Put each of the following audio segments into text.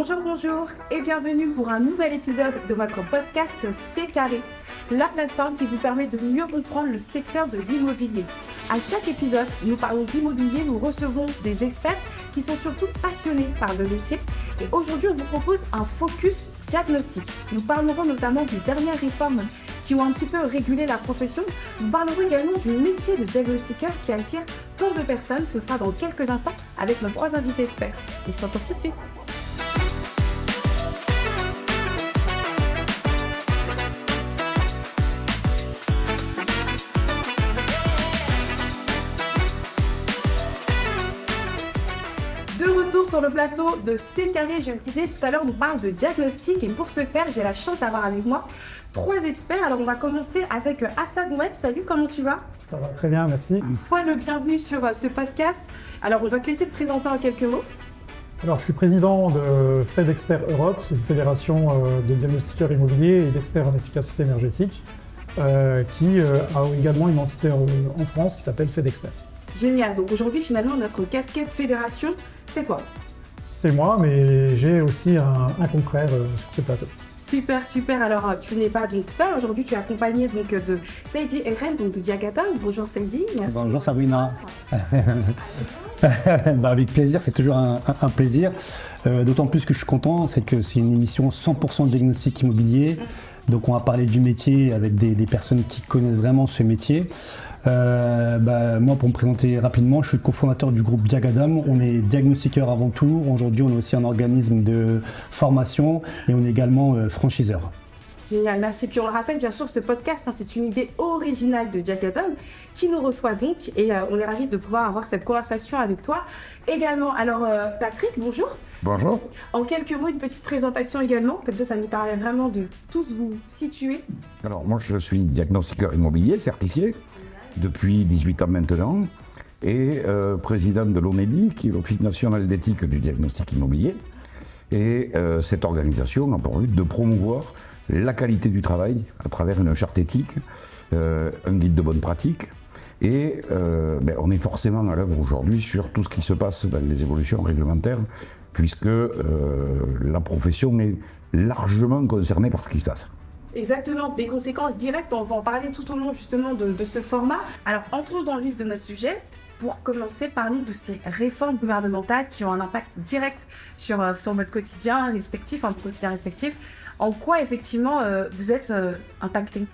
Bonjour, bonjour et bienvenue pour un nouvel épisode de votre podcast C'est Carré, la plateforme qui vous permet de mieux comprendre le secteur de l'immobilier. À chaque épisode, nous parlons d'immobilier, nous recevons des experts qui sont surtout passionnés par le métier. Et aujourd'hui, on vous propose un focus diagnostic. Nous parlerons notamment des dernières réformes qui ont un petit peu régulé la profession. Nous parlerons également du métier de diagnostiqueur qui attire tant de personnes. Ce sera dans quelques instants avec nos 3 invités experts. On se retrouve tout de suite. Sur le plateau de C'est Carré, je le disais tout à l'heure, on parle de diagnostic et pour ce faire, j'ai la chance d'avoir avec moi 3 experts. Alors on va commencer avec Hassan Web. Salut, comment tu vas? Ça va très bien, merci. Sois le bienvenu sur ce podcast. Alors on va te laisser te présenter en quelques mots. Alors je suis président de FedExpert Europe, c'est une fédération de diagnostiqueurs immobiliers et d'experts en efficacité énergétique qui a également une entité en France qui s'appelle FedExpert. Génial, donc aujourd'hui finalement notre casquette fédération, c'est toi. C'est moi, mais j'ai aussi un confrère sur ce plateau. Super, super. Alors tu n'es pas donc seul, aujourd'hui tu es accompagné donc de Seydi Eren, donc de Diagatam. Bonjour Seydi. Merci. Bonjour Sabrina. Avec plaisir, c'est toujours un plaisir. D'autant plus que je suis content, c'est que c'est une émission 100% de diagnostic immobilier. Donc on va parler du métier avec des personnes qui connaissent vraiment ce métier. Moi, pour me présenter rapidement, je suis le cofondateur du groupe Diagadam. On est diagnostiqueur avant tout. Aujourd'hui, on est aussi un organisme de formation et on est également franchiseur. Génial, merci. Puis on le rappelle, bien sûr, ce podcast, c'est une idée originale de Diagadam qui nous reçoit donc et on est ravis de pouvoir avoir cette conversation avec toi également. Alors Patrick, bonjour. Bonjour. En quelques mots, une petite présentation également, comme ça nous permet vraiment de tous vous situer. Alors moi, je suis diagnostiqueur immobilier certifié depuis 18 ans maintenant et président de l'ONEDI, qui est l'Office national d'éthique du diagnostic immobilier. Et cette organisation a pour but de promouvoir la qualité du travail à travers une charte éthique, un guide de bonne pratique. Et on est forcément à l'œuvre aujourd'hui sur tout ce qui se passe dans les évolutions réglementaires, puisque la profession est largement concernée par ce qui se passe. Exactement, des conséquences directes, on va en parler tout au long justement de ce format. Alors entrons dans le vif de notre sujet. Pour commencer, parlons de ces réformes gouvernementales qui ont un impact direct sur votre quotidien respectif, votre quotidien respectif. En quoi effectivement vous êtes impacté?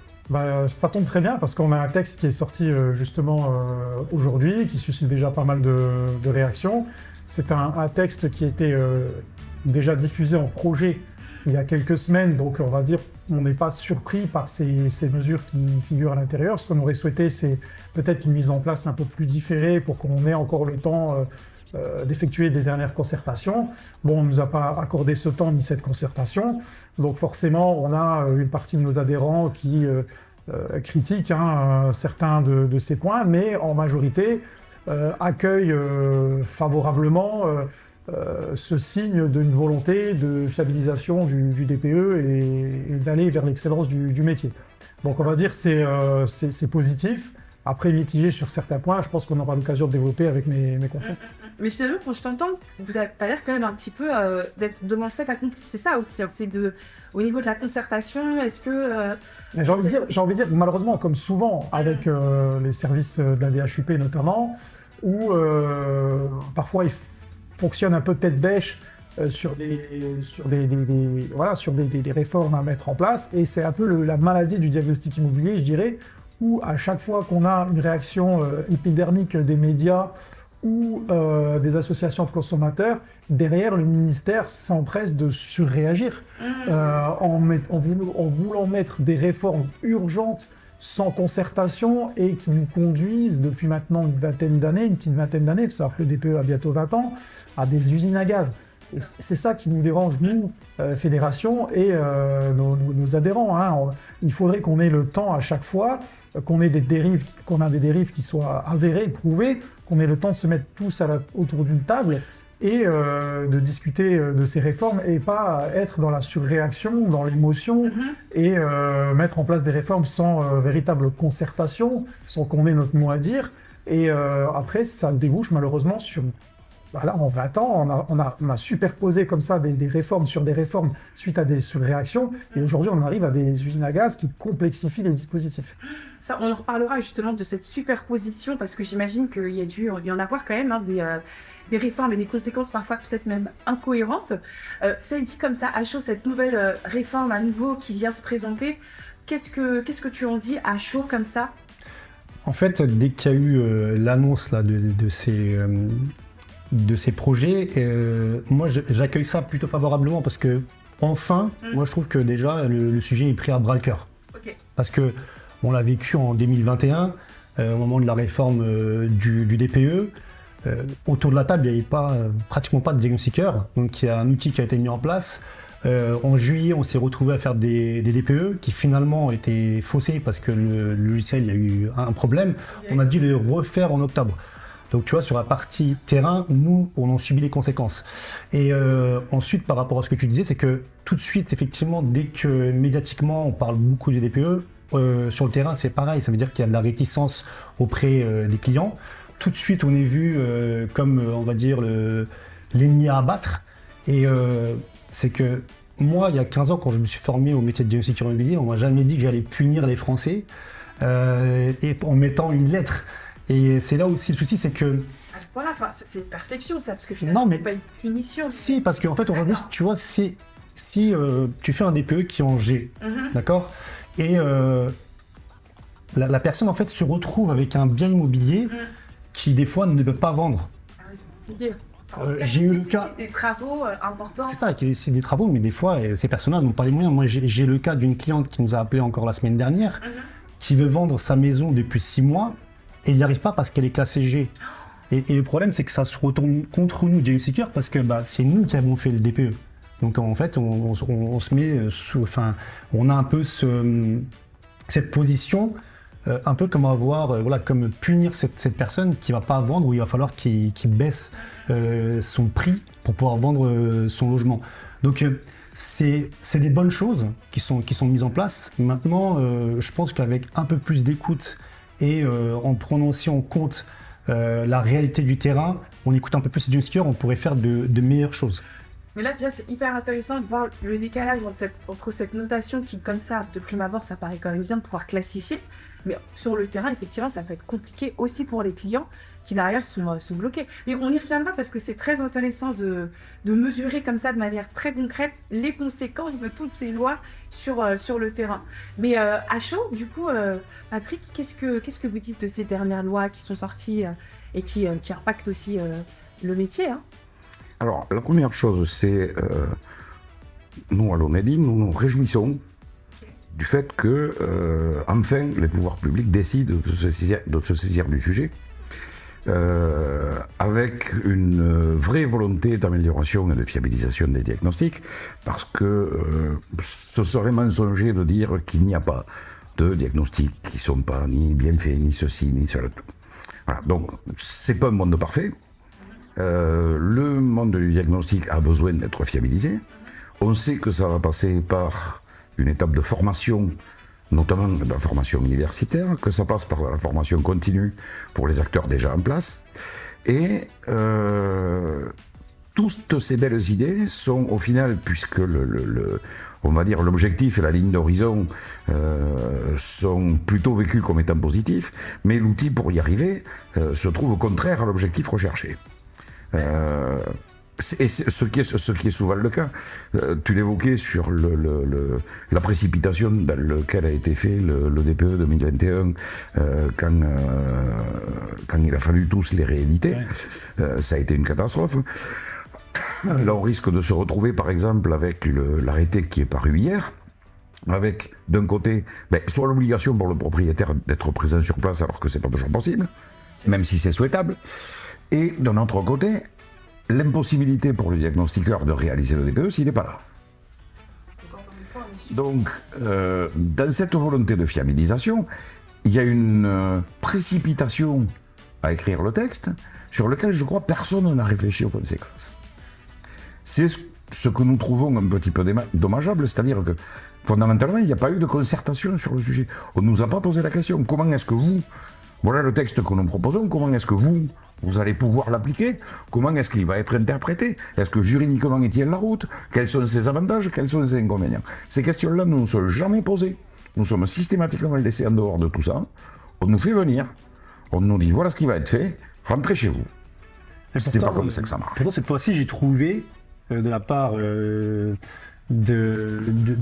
Ça tombe très bien parce qu'on a un texte qui est sorti justement aujourd'hui, qui suscite déjà pas mal de réactions. C'est un texte qui a été déjà diffusé en projet il y a quelques semaines, donc on va dire on n'est pas surpris par ces mesures qui figurent à l'intérieur. Ce qu'on aurait souhaité, c'est peut-être une mise en place un peu plus différée pour qu'on ait encore le temps d'effectuer des dernières concertations. Bon, on ne nous a pas accordé ce temps ni cette concertation, donc forcément on a une partie de nos adhérents qui critiquent certains de ces points, mais en majorité accueillent favorablement ce signe d'une volonté de fiabilisation du DPE et d'aller vers l'excellence du métier. Donc on va dire que c'est positif. Après, mitigé sur certains points, je pense qu'on aura l'occasion de développer avec mes confrères. Mais finalement, quand je t'entends, tu as l'air quand même un petit peu d'être devant le fait accompli. C'est ça aussi, c'est au niveau de la concertation, est-ce que... J'ai envie de dire, malheureusement, comme souvent avec les services de la DHUP notamment, où parfois ils fonctionnent un peu tête bêche sur des réformes à mettre en place, et c'est un peu la maladie du diagnostic immobilier, je dirais, où à chaque fois qu'on a une réaction épidermique des médias ou des associations de consommateurs, derrière le ministère s'empresse de surréagir en voulant mettre des réformes urgentes sans concertation et qui nous conduisent depuis maintenant une petite vingtaine d'années, parce que le DPE a bientôt 20 ans, à des usines à gaz. Et c'est ça qui nous dérange, nous, fédération, et nos adhérents. Il faudrait qu'on ait le temps à chaque fois, qu'on a des dérives qui soient avérées, prouvées, qu'on ait le temps de se mettre tous autour d'une table et de discuter de ces réformes et pas être dans la surréaction, dans l'émotion et mettre en place des réformes sans véritable concertation, sans qu'on ait notre mot à dire. Et après, ça débouche malheureusement sur voilà, en 20 ans, on a superposé comme ça des réformes sur des réformes suite à des surréactions. Et aujourd'hui, on arrive à des usines à gaz qui complexifient les dispositifs. Ça, on en reparlera justement de cette superposition parce que j'imagine qu'il y a dû y en avoir quand même des réformes et des conséquences parfois peut-être même incohérentes. Ça dit comme ça, à chaud, cette nouvelle réforme à nouveau qui vient se présenter, qu'est-ce que tu en dis à chaud comme ça? En fait, dès qu'il y a eu l'annonce là, de ces projets, moi j'accueille ça plutôt favorablement parce que enfin, moi je trouve que déjà le sujet est pris à bras le cœur. Okay. Parce que on l'a vécu en 2021, au moment de la réforme du DPE. Autour de la table, il n'y avait pratiquement pas de diagnostiqueurs, donc il y a un outil qui a été mis en place. En juillet, on s'est retrouvé à faire des DPE qui finalement étaient faussés parce que le logiciel, il y a eu un problème. On a dû les refaire en octobre. Donc tu vois, sur la partie terrain, nous, on en subit les conséquences. Et ensuite, par rapport à ce que tu disais, c'est que tout de suite, effectivement, dès que médiatiquement, on parle beaucoup des DPE, sur le terrain, c'est pareil. Ça veut dire qu'il y a de la réticence auprès des clients. Tout de suite, on est vu comme, on va dire, l'ennemi à abattre. Et c'est que moi, il y a 15 ans, quand je me suis formé au métier de diagnostiqueur immobilier, on m'a jamais dit que j'allais punir les Français et en mettant une lettre. Et c'est là aussi le souci, c'est que... À ce point-là, c'est une perception ça, parce que finalement, c'est pas une punition. Si, parce qu'en fait, aujourd'hui, tu vois, si tu fais un DPE qui est en G, d'accord, et la personne, en fait, se retrouve avec un bien immobilier qui, des fois, ne peut pas vendre. Ah oui, c'est compliqué. J'ai eu le cas... Des travaux importants. C'est ça, c'est des travaux, mais des fois, ces personnes-là n'ont pas les moyens. Moi, j'ai le cas d'une cliente qui nous a appelé encore la semaine dernière, qui veut vendre sa maison depuis 6 mois, et il n'y arrive pas parce qu'elle est classée G. Et le problème, c'est que ça se retourne contre nous, diagnostiqueurs, parce que c'est nous qui avons fait le DPE. Donc, en fait, on se met sous... Enfin, on a un peu cette position... un peu comme comme punir cette personne qui ne va pas vendre, où il va falloir qu'il baisse son prix pour pouvoir vendre son logement. Donc c'est des bonnes choses qui sont mises en place. Maintenant, je pense qu'avec un peu plus d'écoute et en prenant aussi en compte la réalité du terrain, on écoute un peu plus les diagnostiqueurs, on pourrait faire de meilleures choses. Mais là, déjà, c'est hyper intéressant de voir le décalage entre cette notation qui, comme ça, de prime abord, ça paraît quand même bien de pouvoir classifier. Mais sur le terrain, effectivement, ça peut être compliqué aussi pour les clients qui, derrière, sont bloqués. Mais on y reviendra parce que c'est très intéressant de mesurer comme ça, de manière très concrète, les conséquences de toutes ces lois sur le terrain. Mais à chaud, du coup, Patrick, qu'est-ce que vous dites de ces dernières lois qui sont sorties et qui impactent aussi le métier, hein? Alors, la première chose, c'est, nous, à l'ONEDI, nous nous réjouissons du fait que, enfin, les pouvoirs publics décident de se saisir du sujet, avec une vraie volonté d'amélioration et de fiabilisation des diagnostics, parce que ce serait mensonger de dire qu'il n'y a pas de diagnostics qui ne sont pas ni bien faits, ni ceci, ni cela. Voilà, donc, c'est pas un monde parfait. Le monde du diagnostic a besoin d'être fiabilisé. On sait que ça va passer par une étape de formation, notamment de la formation universitaire, que ça passe par la formation continue pour les acteurs déjà en place. Et toutes ces belles idées sont au final, puisque on va dire l'objectif et la ligne d'horizon sont plutôt vécus comme étant positifs, mais l'outil pour y arriver se trouve contraire à l'objectif recherché. Et ce qui est souvent le cas. Tu l'évoquais sur la précipitation dans laquelle a été fait le DPE 2021 quand il a fallu tous les rééditer. Ça a été une catastrophe. Là, on risque de se retrouver, par exemple, avec l'arrêté qui est paru hier, avec, d'un côté, soit l'obligation pour le propriétaire d'être présent sur place alors que c'est pas toujours possible, même si c'est souhaitable, et d'un autre côté, l'impossibilité pour le diagnostiqueur de réaliser le DPE s'il n'est pas là. Donc, dans cette volonté de fiabilisation, il y a une précipitation à écrire le texte sur lequel, je crois, personne n'a réfléchi aux conséquences. C'est ce que nous trouvons un petit peu dommageable, c'est-à-dire que, fondamentalement, il n'y a pas eu de concertation sur le sujet. On ne nous a pas posé la question, comment est-ce que vous, voilà le texte que nous proposons, comment est-ce que vous vous allez pouvoir l'appliquer? Comment est-ce qu'il va être interprété? Est-ce que juridiquement il tient la route? Quels sont ses avantages? Quels sont ses inconvénients? Ces questions-là ne nous sont jamais posées. Nous sommes systématiquement laissés en dehors de tout ça. On nous fait venir, on nous dit voilà ce qui va être fait, rentrez chez vous. C'est pas comme ça que ça marche. Pourtant, cette fois-ci, j'ai trouvé de la part de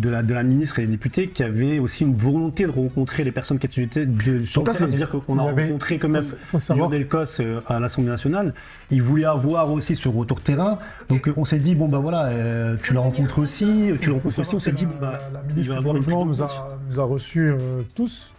la ministre et des députés qui avait aussi une volonté de rencontrer les personnes qui étaient sur le terrain. C'est-à-dire qu'on a rencontré quand même Lionel Cos à l'Assemblée nationale. Il voulait avoir aussi ce retour terrain. Donc on s'est dit, bon bah voilà, tu le rencontres aussi, on s'est dit, bon bah, la ministre du Logement nous a reçus tous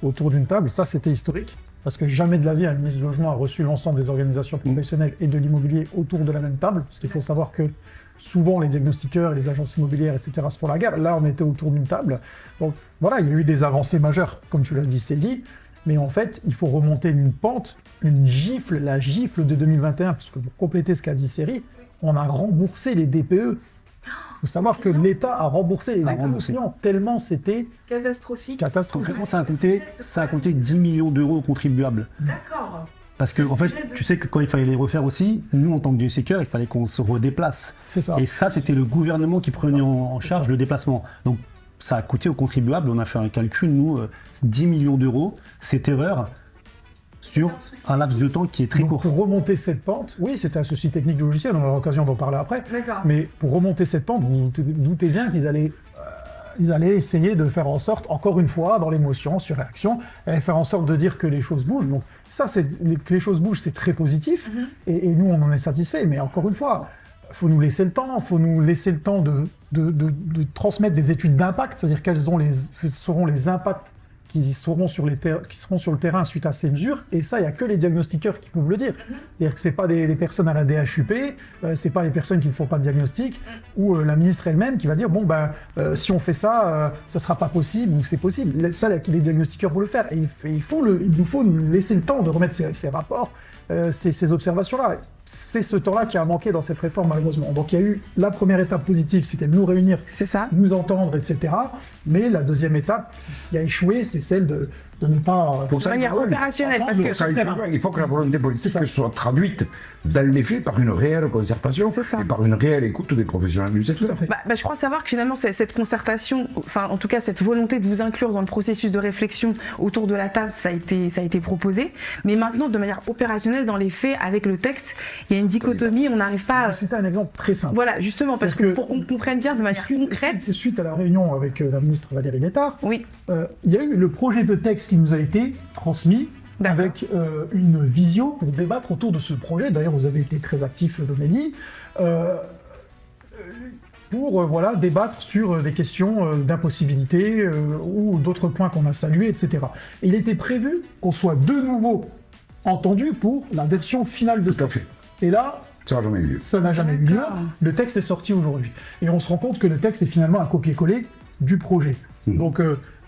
autour d'une table. Ça, c'était historique. Parce que jamais de la vie, un ministre du Logement a reçu l'ensemble des organisations professionnelles et de l'immobilier autour de la même table. Parce qu'il faut savoir que souvent, les diagnostiqueurs et les agences immobilières, etc., se font la guerre. Là, on était autour d'une table. Donc voilà, il y a eu des avancées majeures, comme tu l'as dit, c'est dit. Mais en fait, il faut remonter une pente, une gifle, la gifle de 2021, parce que pour compléter ce qu'a dit Série, on a remboursé les DPE. Il faut savoir que l'État a remboursé les DPE clients, tellement c'était catastrophique. Concrètement, ça a coûté 10 millions d'euros aux contribuables. D'accord. Parce que, en fait, tu sais que quand il fallait les refaire aussi, nous, en tant que DSECUR, il fallait qu'on se redéplace. C'est ça. Et ça, c'était le gouvernement qui prenait en charge le déplacement. Donc, ça a coûté aux contribuables, on a fait un calcul, nous, 10 millions d'euros, cette erreur, sur un laps de temps qui est très court. Pour remonter cette pente, oui, c'était un souci technique du logiciel, on aura l'occasion d'en parler après. Mais pour remonter cette pente, vous vous doutez bien qu'ils allaient essayer de faire en sorte, encore une fois, dans l'émotion, sur réaction, faire en sorte de dire que les choses bougent. Donc ça, que les choses bougent, c'est très positif, et nous, on en est satisfait. Mais encore une fois, il faut nous laisser le temps, de transmettre des études d'impact, c'est-à-dire quels seront les impacts qui seront sur le terrain suite à ces mesures, et ça, il n'y a que les diagnostiqueurs qui peuvent le dire. C'est-à-dire que ce n'est pas des personnes à la DHUP, ce n'est pas les personnes qui ne font pas de diagnostic, ou la ministre elle-même qui va dire, bon, si on fait ça, ça ne sera pas possible, ou c'est possible. Ça, les diagnostiqueurs vont le faire, et il nous faut nous laisser le temps de remettre ces rapports, ces observations-là. C'est ce temps-là qui a manqué dans cette réforme, malheureusement. Donc il y a eu la première étape positive, c'était de nous réunir, nous entendre, etc. Mais la deuxième étape qui a échoué, c'est celle de ne pas... de manière opérationnelle, parce que... Il faut que la volonté politique soit traduite dans les faits par une réelle concertation et par une réelle écoute des professionnels du secteur. Je crois savoir que finalement cette concertation, enfin en tout cas cette volonté de vous inclure dans le processus de réflexion autour de la table, ça a été proposé, mais maintenant de manière opérationnelle dans les faits, avec le texte, il y a une dichotomie, on n'arrive pas à... C'était un exemple très simple. Voilà, justement, parce que pour qu'on comprenne bien de manière concrète... Suite à la réunion avec la ministre Valérie Létard, oui. Il y a eu le projet de texte qui nous a été transmis avec une visio pour débattre autour de ce projet. D'ailleurs, vous avez été très actif, Doménie, pour débattre sur des questions d'impossibilité ou d'autres points qu'on a salués, etc. Et il était prévu qu'on soit de nouveau entendu pour la version finale de ce texte. Et là, ça n'a jamais eu lieu. Le texte est sorti aujourd'hui. Et on se rend compte que le texte est finalement un copier-coller du projet. Donc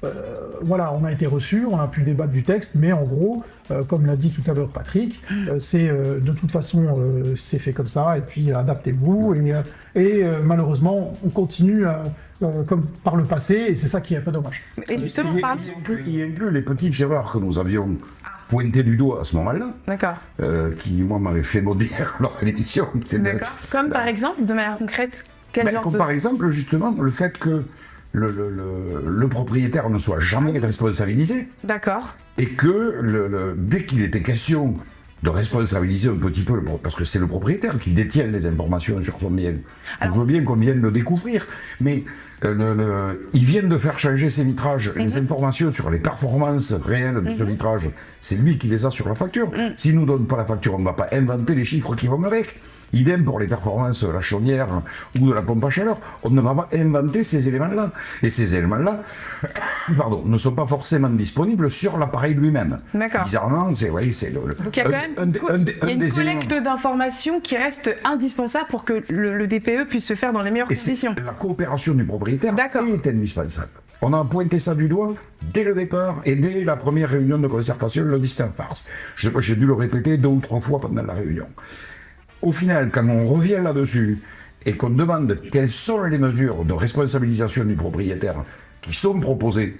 on a été reçus, on a pu débattre du texte, mais en gros, comme l'a dit tout à l'heure Patrick, c'est de toute façon c'est fait comme ça, et puis adaptez-vous, et malheureusement on continue comme par le passé, et c'est ça qui est un peu dommage. Et justement, il inclut les petites erreurs que nous avions pointées du doigt à ce moment-là, qui moi m'avaient fait maudire lors de l'émission. Comme par exemple, de manière concrète, par exemple, justement, le fait que le propriétaire ne soit jamais responsabilisé. D'accord. Et que dès qu'il était question de responsabiliser un petit peu, parce que c'est le propriétaire qui détient les informations sur son bien. Alors, je veux bien qu'on vienne le découvrir, mais ils viennent de faire changer ses vitrages. Les informations sur les performances réelles de ce vitrage, c'est lui qui les a sur la facture. S'il ne nous donne pas la facture, on ne va pas inventer les chiffres qui vont avec. Idem pour les performances de la chaudière ou de la pompe à chaleur, on ne va pas inventer ces éléments-là. Et ces éléments-là, ne sont pas forcément disponibles sur l'appareil lui-même. D'accord. Bizarrement, donc il y a quand même une collecte d'informations qui reste indispensable pour que le DPE puisse se faire dans les meilleures conditions. La coopération du propriétaire est indispensable. On a pointé ça du doigt dès le départ et dès la première réunion de concertation, le dit en farce. Je sais pas, j'ai dû le répéter 2 ou 3 fois pendant la réunion. Au final, quand on revient là-dessus et qu'on demande quelles sont les mesures de responsabilisation du propriétaire qui seront proposées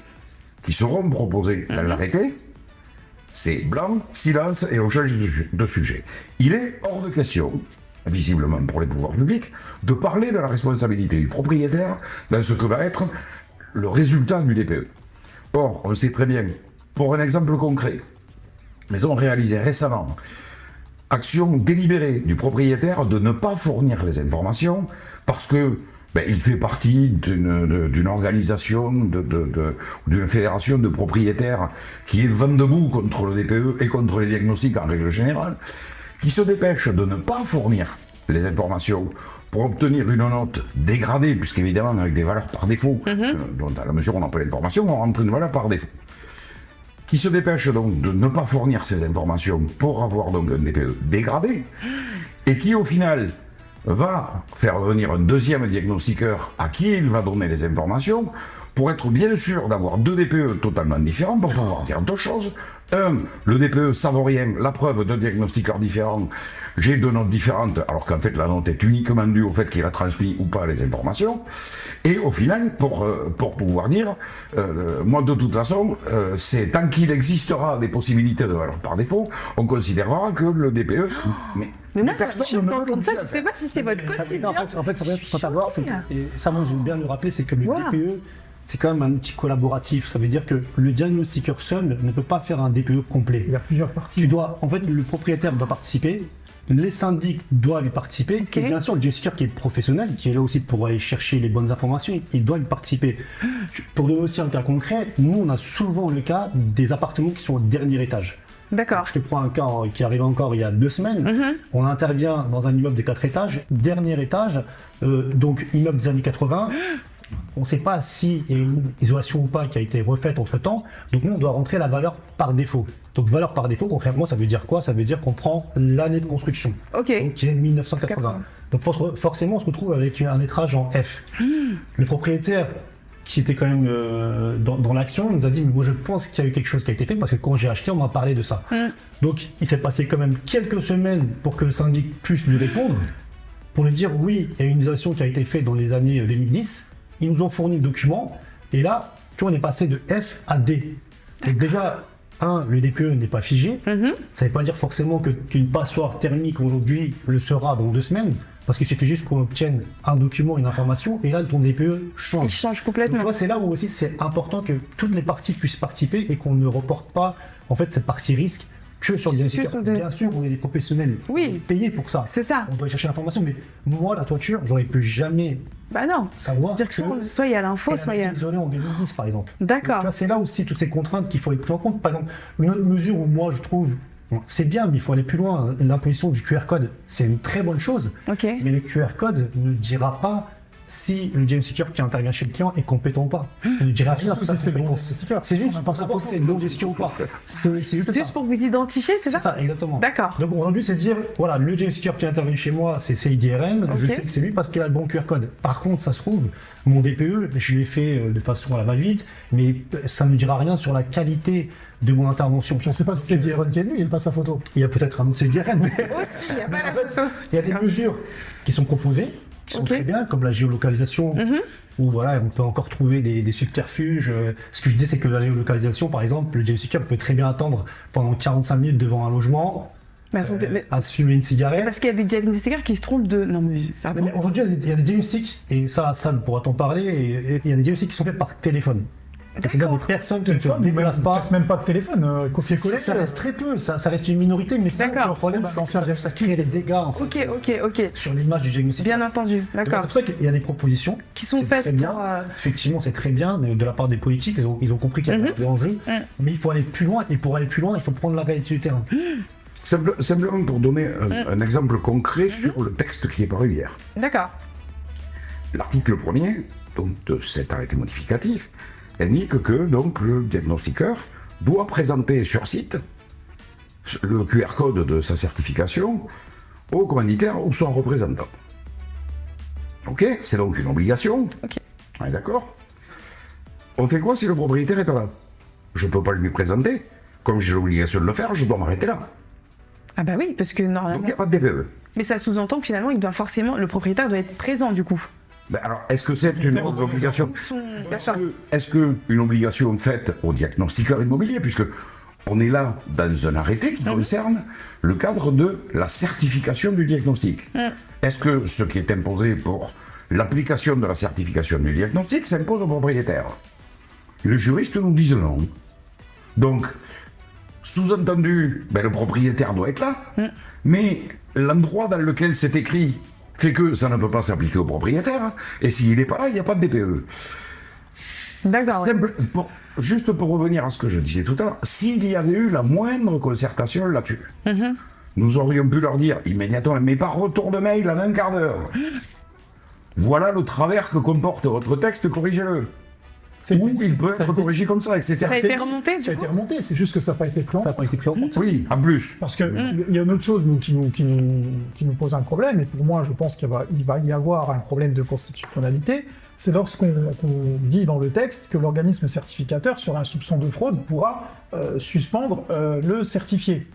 dans l'arrêté, c'est blanc, silence et on change de sujet. Il est hors de question, visiblement pour les pouvoirs publics, de parler de la responsabilité du propriétaire dans ce que va être le résultat du DPE. Or, on sait très bien, pour un exemple concret, mais on réalisait récemment action délibérée du propriétaire de ne pas fournir les informations parce que il fait partie d'une organisation, d'une fédération de propriétaires qui est vent debout contre le DPE et contre les diagnostics en règle générale, qui se dépêche de ne pas fournir les informations pour obtenir une note dégradée, puisqu'évidemment avec des valeurs par défaut, dans la mesure où on n'a pas l'information, on rentre une valeur par défaut, qui se dépêche donc de ne pas fournir ces informations pour avoir donc un DPE dégradé, et qui au final va faire venir un deuxième diagnostiqueur à qui il va donner les informations pour être bien sûr d'avoir deux DPE totalement différents pour pouvoir dire deux choses. Un, le DPE ça vaut rien, la preuve, deux diagnostiqueurs différents, j'ai deux notes différentes, alors qu'en fait la note est uniquement due au fait qu'il a transmis ou pas les informations. Et au final, pour pouvoir dire, moi de toute façon, c'est tant qu'il existera des possibilités de valeur par défaut, on considérera que le DPE... Mais moi, je t'entends ça, je sais pas si c'est votre quotidien. En fait, ça veut faut savoir, et ça moi j'aime bien le rappeler, c'est que le DPE, c'est quand même un outil collaboratif. Ça veut dire que le diagnostiqueur seul ne peut pas faire un DPE complet. Il y a plusieurs parties. Le propriétaire doit participer, les syndics doivent y participer, et bien sûr le diagnostiqueur qui est professionnel, qui est là aussi pour aller chercher les bonnes informations, il doit y participer. Pour donner aussi un cas concret, nous on a souvent le cas des appartements qui sont au dernier étage. D'accord. Je te prends un cas qui arrive encore il y a 2 semaines. On intervient dans un immeuble de 4 étages, dernier étage, donc immeuble des années 80. On ne sait pas s'il y a une isolation ou pas qui a été refaite entre temps. Donc nous, on doit rentrer la valeur par défaut. Donc valeur par défaut, concrètement, ça veut dire quoi? Ça veut dire qu'on prend l'année de construction. Donc qui est 1980. Donc forcément, on se retrouve avec un lettrage en F. Le propriétaire qui était quand même dans l'action nous a dit mais moi je pense qu'il y a eu quelque chose qui a été fait parce que quand j'ai acheté on m'a parlé de ça. Donc il s'est passé quand même quelques semaines pour que le syndic puisse lui répondre, pour lui dire oui il y a une isolation qui a été faite dans les années 2010, ils nous ont fourni le document et là tu vois, on est passé de F à D. Donc déjà le DPE n'est pas figé, ça ne veut pas dire forcément qu'une passoire thermique aujourd'hui le sera dans 2 semaines. Parce qu'il suffit juste qu'on obtienne un document, une information, et là ton DPE change. Il change complètement. Donc, tu vois, c'est là où aussi c'est important que toutes les parties puissent participer et qu'on ne reporte pas en fait cette partie risque que sur le diagnostic. Bien sûr, on est des professionnels payés pour ça. C'est ça. On doit chercher l'information, mais moi la toiture, j'aurais pu jamais savoir. C'est-à-dire que soit il y a l'info, soit il y a. Isolé en 2010 par exemple. D'accord. C'est là aussi toutes ces contraintes qu'il faut être pris en compte. Par exemple, une autre mesure où moi je trouve c'est bien, mais il faut aller plus loin. L'imposition du QR code, c'est une très bonne chose. Mais le QR code ne dira pas si le diagnostiqueur qui intervient chez le client est compétent ou pas. Il ne dira rien. C'est juste pour savoir si c'est une bonne gestion ou pas. C'est juste pour vous identifier, c'est ça? C'est ça, exactement. D'accord. Donc aujourd'hui, c'est de dire, voilà, le diagnostiqueur qui intervient chez moi, c'est CIDRN, je sais que c'est lui parce qu'il a le bon QR code. Par contre, ça se trouve, mon DPE, je l'ai fait de façon à la va-vite, mais ça ne me dira rien sur la qualité de mon intervention. On ne sait pas si c'est CIDRN qui est lui, il n'y a pas sa photo. Il y a peut-être un autre CIDRN, mais aussi, il n'y a pas la photo. Il y a des mesures qui sont proposées, qui sont très bien, comme la géolocalisation, où voilà, on peut encore trouver des subterfuges. Ce que je dis, c'est que la géolocalisation, par exemple, le diagnostiqueur peut très bien attendre pendant 45 minutes devant un logement, à se fumer une cigarette. Parce qu'il y a des diagnostiqueurs qui se trompent de... Non, mais aujourd'hui, il y a des diagnostics, et ça pourra-t-en parler, et il y a des diagnostics qui sont faits par téléphone. C'est des personnes qui ne déplacent pas. Même pas de téléphone, copier-coller. Ça reste très peu, ça reste une minorité, mais c'est le problème, c'est que ça crée des dégâts en fait, sur l'image du diagnostic. Bien entendu, d'accord. C'est pour ça qu'il y a des propositions qui sont faites très bien. Effectivement, c'est très bien de la part des politiques, ils ont compris qu'il y avait des enjeux, mais il faut aller plus loin, et pour aller plus loin, il faut prendre la réalité du terrain. Simplement pour donner un exemple concret sur le texte qui est paru hier. D'accord. L'article 1er donc, de cet arrêté modificatif indique que donc, le diagnostiqueur doit présenter sur site le QR code de sa certification au commanditaire ou son représentant. Ok, c'est donc une obligation. On est d'accord. On fait quoi si le propriétaire est là? Je ne peux pas lui présenter. Comme j'ai l'obligation de le faire, je dois m'arrêter là. Ah bah oui, parce que normalement... Donc il n'y a pas de DPE. Mais ça sous-entend que finalement, le propriétaire doit être présent du coup. Ben alors, est-ce que c'est une obligation? Est-ce qu'une obligation faite au diagnostiqueur immobilier, puisque on est là dans un arrêté qui concerne le cadre de la certification du diagnostic. Est-ce que ce qui est imposé pour l'application de la certification du diagnostic s'impose au propriétaire? Les juristes nous disent non. Donc, sous-entendu, le propriétaire doit être là, mais l'endroit dans lequel c'est écrit fait que ça ne peut pas s'appliquer au propriétaire, et s'il n'est pas là, il n'y a pas de DPE. D'accord. Juste pour revenir à ce que je disais tout à l'heure, s'il y avait eu la moindre concertation là-dessus, nous aurions pu leur dire immédiatement, mais par retour de mail en un quart d'heure, voilà le travers que comporte votre texte, corrigez-le. Ou il peut être corrigé comme ça, etc. Ça a été remonté, Ça a été remonté, c'est juste que ça n'a pas été pris en Ça n'a pas été pris en compte. Oui, en plus. Parce qu'il y a une autre chose qui nous pose un problème, et pour moi je pense qu'il va y avoir un problème de constitutionnalité, c'est lorsqu'on dit dans le texte que l'organisme certificateur, sur un soupçon de fraude, pourra suspendre le certifié.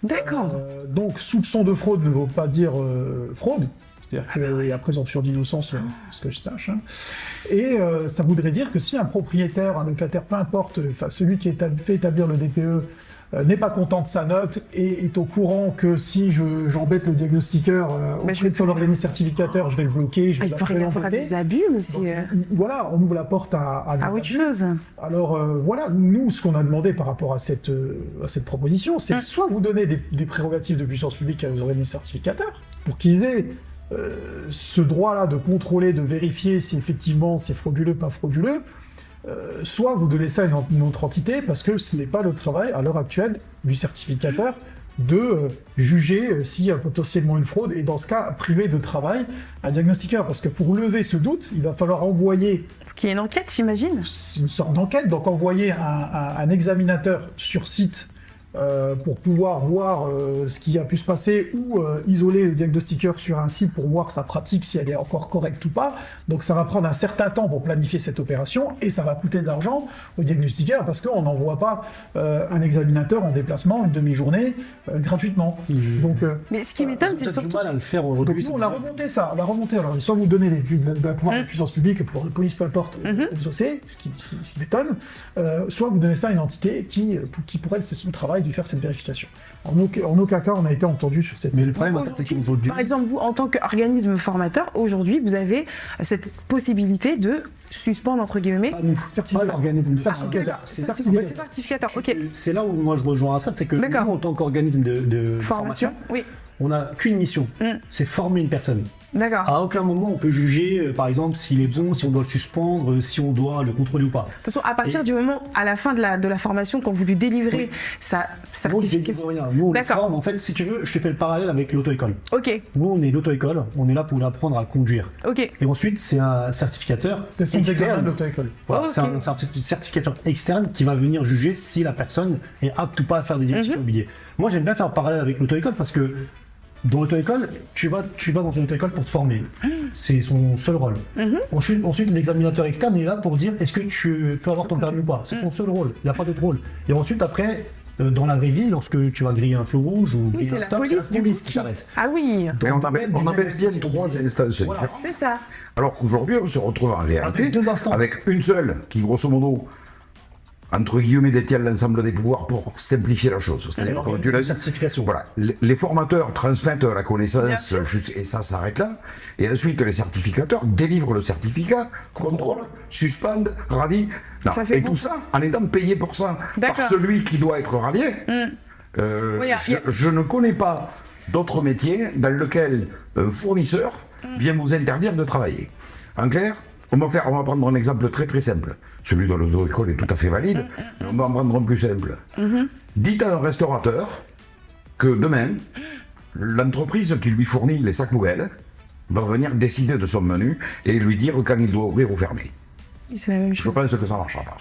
D'accord. Donc soupçon de fraude ne veut pas dire fraude, c'est-à-dire qu'il y a présomption d'innocence, ce que je sache. Et ça voudrait dire que si un propriétaire, un locataire, peu importe, celui qui fait établir le DPE, n'est pas content de sa note et est au courant que si j'embête le diagnostiqueur auprès de son organisme certificateur, je vais le bloquer, je vais Il peut y avoir des abus aussi. Voilà, on ouvre la porte à des Ah, autre abus. chose. Alors voilà, nous, ce qu'on a demandé par rapport à cette proposition, c'est que soit vous donnez des prérogatives de puissance publique aux organismes certificateurs, pour qu'ils aient ce droit-là de contrôler, de vérifier si effectivement c'est frauduleux, pas frauduleux, soit vous donnez ça à une autre entité, parce que ce n'est pas le travail, à l'heure actuelle, du certificateur de juger s'il y a potentiellement une fraude, et dans ce cas, priver de travail un diagnostiqueur. Parce que pour lever ce doute, il va falloir envoyer Qu'il y ait une enquête, j'imagine. une sorte d'enquête, donc envoyer un examinateur sur site pour pouvoir voir ce qui a pu se passer, ou isoler le diagnostiqueur sur un site pour voir sa pratique, si elle est encore correcte ou pas. Donc ça va prendre un certain temps pour planifier cette opération, et ça va coûter de l'argent au diagnostiqueur, parce qu'on n'envoie pas un examinateur en déplacement une demi-journée gratuitement. Donc, Mais ce qui m'étonne, c'est Peut-être du surtout. mal à le faire donc aujourd'hui. nous, on a remonté ça, Alors, soit vous donnez la pouvoir de puissance publique, pour la police, peu importe, aux OC, ce qui m'étonne, soit vous donnez ça à une entité qui pour elle, c'est son travail de faire cette vérification. En aucun cas, on a été entendu sur cette... Mais le problème, en fait, c'est qu'aujourd'hui, Par exemple, vous, en tant qu'organisme formateur, aujourd'hui, vous avez cette possibilité de suspendre, entre guillemets. pas nous, pas l'organisme Certificateur. C'est C'est certificateur, ok. C'est là où moi je rejoins à ça, c'est que nous, D'accord. en tant qu'organisme de Formation, oui. on n'a qu'une mission, c'est former une personne. D'accord. À aucun moment on peut juger, par exemple, s'il est bon, si on doit le suspendre, si on doit le contrôler ou pas. De toute façon, à partir du moment, à la fin de la formation, quand vous lui délivrez sa Nous, on ne certification. rien. Nous, on le D'accord. forme. En fait, si tu veux, je te fais le parallèle avec l'auto-école. Ok, Nous, on est l'auto-école, on est là pour l'apprendre à conduire. ok. Et ensuite, c'est un certificateur C'est son examen externe. d'auto-école. Voilà, Ok. c'est un certificateur externe qui va venir juger si la personne est apte ou pas à faire des diagnostics immobiliers. Moi, j'aime bien faire un parallèle avec l'auto-école parce que dans l'auto-école, tu vas dans une auto-école pour te former. C'est son seul rôle. Ensuite, l'examinateur externe est là pour dire est-ce que tu peux avoir ton permis ou pas. C'est son seul rôle. Il n'y a pas d'autre rôle. Et ensuite, après, dans la vraie vie, lorsque tu vas griller un feu rouge ou Oui, griller c'est un la stop, police, c'est la police qui t'arrête. Ah oui, Mais on appelle bien trois instances Voilà. différentes. c'est ça. Alors qu'aujourd'hui, on se retrouve en réalité Avec deux instances. avec une seule qui, grosso modo, entre guillemets, détient l'ensemble des pouvoirs pour simplifier la chose. C'est-à-dire, comme tu l'as dit, certification. voilà, les formateurs transmettent la Bien connaissance sûr. et ça s'arrête là. Et ensuite, les certificateurs délivrent le certificat, contrôlent, suspendent, radient. Non. Ça fait Et beaucoup. tout ça en étant payé pour ça par D'accord. celui qui doit être radié. Oui, Je ne connais pas d'autres métiers dans lesquels un fournisseur vient vous interdire de travailler. En clair, on va prendre un exemple très très simple. Celui de l'auto-école est tout à fait valide, mais on va en prendre un plus simple. Dites à un restaurateur que demain, l'entreprise qui lui fournit les sacs poubelles va venir décider de son menu et lui dire quand il doit ouvrir ou fermer. c'est la même Je chose. pense que ça marchera pas.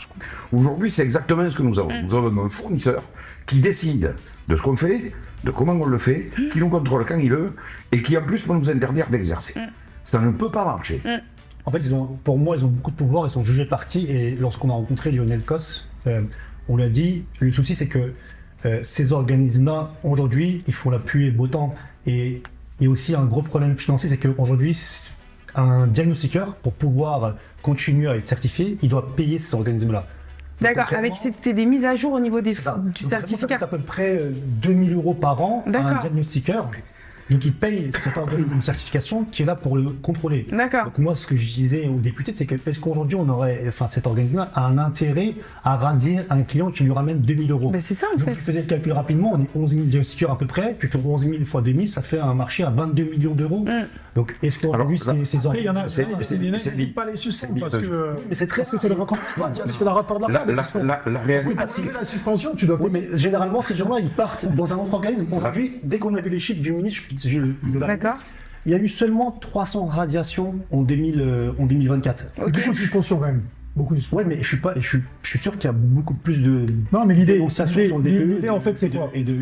Aujourd'hui, c'est exactement ce que nous avons. Nous avons un fournisseur qui décide de ce qu'on fait, de comment on le fait, qui nous contrôle quand il veut, et qui en plus peut nous interdire d'exercer. Ça ne peut pas marcher. En fait, pour moi, ils ont beaucoup de pouvoir, ils sont jugés partis. Et lorsqu'on a rencontré Lionel Cos, on lui a dit, le souci c'est que ces organismes-là, aujourd'hui, ils font la pluie et le beau temps. Et il y a aussi un gros problème financier, c'est qu'aujourd'hui, un diagnostiqueur, pour pouvoir continuer à être certifié, il doit payer ces organismes-là. D'accord, avec concrètement, c'était des mises à jour au niveau du Donc, certificat. ça coûte à peu près 2000 € par an à un D'accord. diagnostiqueur. Donc il paye cet organisme de certification qui est là pour le contrôler. D'accord. Donc moi, ce que je disais aux députés, c'est que est-ce qu'aujourd'hui cet organisme-là a un intérêt à rindir un client qui lui ramène 2000 €. Ben, c'est ça en Donc fait. je faisais le calcul rapidement, on est 11 000 diagnostiqueurs à peu près, puis 11 000 fois 2000, ça fait un marché à 22 millions d'euros. Donc est-ce qu'aujourd'hui Alors, ces Après, il y en a, C'est- c'est- n'hésite pas à les suspendre parce que mais c'est très parce que c'est le rapport de La, l'argent. la, la, la réalité, Pour trouver la suspension, tu dois Oui, mais généralement, ces gens-là, ils partent dans un autre organisme. Aujourd'hui, dès qu'on a vu les chiffres du ministre, de la D'accord. il y a eu seulement 300 radiations en 2024. Ok. beaucoup de suspensions quand même. Beaucoup de suspensions. Ouais, mais je suis sûr qu'il y a beaucoup plus de. Non, mais l'idée dénonciations sur le DPE l'idée en fait c'est quoi et de-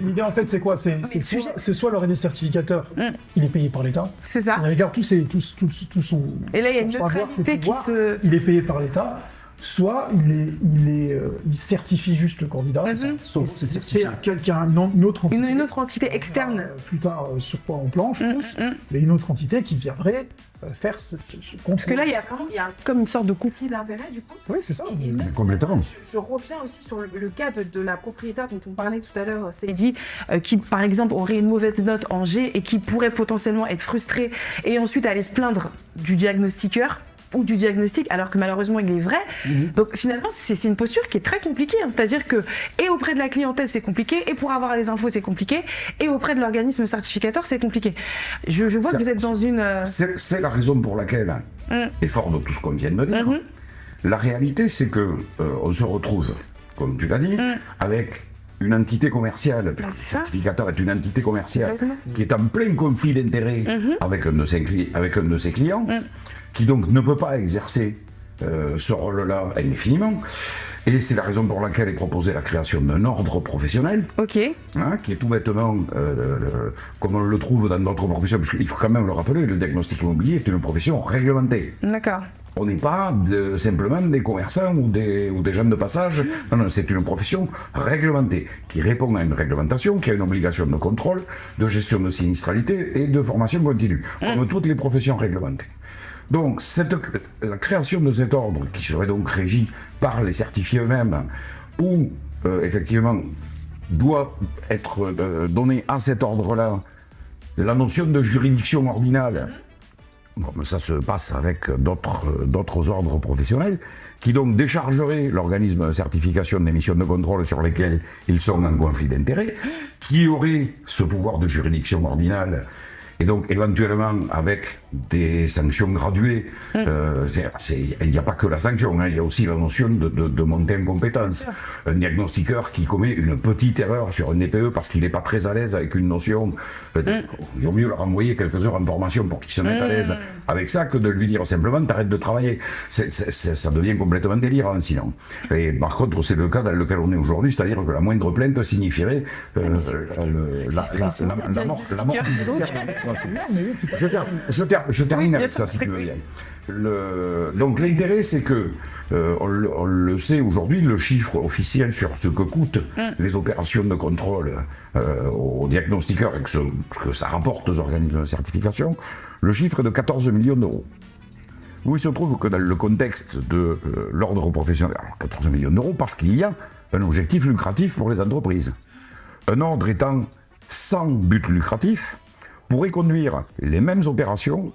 L'idée en fait c'est quoi C'est le sujet- c'est soit l'organisme certificateur, il est payé par l'État. C'est ça. On regarde tout son. Et là, il y a une son savoir, ses neutralité qui pouvoirs, se. Il est payé par l'État. Soit il certifie juste le candidat. c'est ça. Sauf Et que c'est c'est certifié. quelqu'un, une autre entité. Une autre entité On verra, externe. plus tard, sur quoi on planche, tous, mais une autre entité qui viendrait faire ce contrôle. Parce que là, il y a comme une sorte de conflit d'intérêts du coup. Oui, c'est ça. Et même, complètement. je reviens aussi sur le cas de la propriétaire dont on parlait tout à l'heure, c'est dit, qui par exemple aurait une mauvaise note en G et qui pourrait potentiellement être frustrée et ensuite aller se plaindre du diagnostiqueur ou du diagnostic alors que malheureusement il est vrai. Donc finalement c'est une posture qui est très compliquée, hein. C'est-à-dire que et auprès de la clientèle c'est compliqué, et pour avoir les infos c'est compliqué, et auprès de l'organisme certificateur c'est compliqué. Je vois Ça- que vous êtes dans une... C'est la raison pour laquelle, et fort de tout ce qu'on vient de dire, la réalité c'est que on se retrouve, comme tu l'as dit, avec une entité commerciale, puisque le c'est ça. certificateur est une entité commerciale, Exactement. qui est en plein conflit d'intérêts avec un de ses clients, qui donc ne peut pas exercer ce rôle-là indéfiniment. Et c'est la raison pour laquelle est proposée la création d'un ordre professionnel, Ok, qui est tout bêtement, comme on le trouve dans d'autres professions, parce qu'il faut quand même le rappeler, le diagnostic immobilier est une profession réglementée. d'accord. On n'est pas simplement des commerçants ou des gens de passage. Non, non, c'est une profession réglementée, qui répond à une réglementation, qui a une obligation de contrôle, de gestion de sinistralité et de formation continue, comme toutes les professions réglementées. Donc, la création de cet ordre, qui serait donc régi par les certifiés eux-mêmes, où, effectivement, doit être donné à cet ordre-là la notion de juridiction ordinale, comme ça se passe avec d'autres ordres professionnels, qui donc déchargeraient l'organisme de certification des missions de contrôle sur lesquelles ils sont en conflit d'intérêts, qui aurait ce pouvoir de juridiction ordinale, et donc éventuellement avec des sanctions graduées. Il n'y a pas que la sanction, hein, il y a aussi la notion de montée en compétence. Un diagnostiqueur qui commet une petite erreur sur un DPE parce qu'il n'est pas très à l'aise avec une notion, il vaut mieux leur envoyer quelques heures en formation pour qu'il se mette à l'aise avec ça que de lui dire simplement t'arrêtes de travailler. Ça devient complètement délirant sinon. Et par contre c'est le cas dans lequel on est aujourd'hui, c'est-à-dire que la moindre plainte signifierait la mort. Je termine avec ça, si tu veux bien. Donc l'intérêt, c'est que, on le sait aujourd'hui, le chiffre officiel sur ce que coûtent les opérations de contrôle aux diagnostiqueurs et que ça rapporte aux organismes de certification, le chiffre est de 14 millions d'euros. Où il se trouve que dans le contexte de l'ordre professionnel, alors 14 millions d'euros, parce qu'il y a un objectif lucratif pour les entreprises. Un ordre étant sans but lucratif, pourrait conduire les mêmes opérations,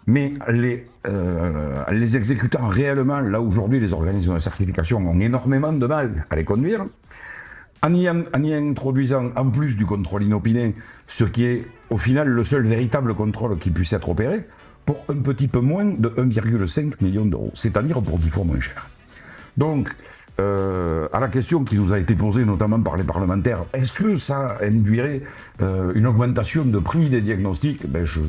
mais les exécutant réellement, là aujourd'hui les organismes de certification ont énormément de mal à les conduire, en y introduisant en plus du contrôle inopiné, ce qui est au final le seul véritable contrôle qui puisse être opéré, pour un petit peu moins de 1,5 million d'euros, c'est-à-dire pour 10 fois moins cher. Donc, à la question qui nous a été posée notamment par les parlementaires, est-ce que ça induirait une augmentation de prix des diagnostics? Je ne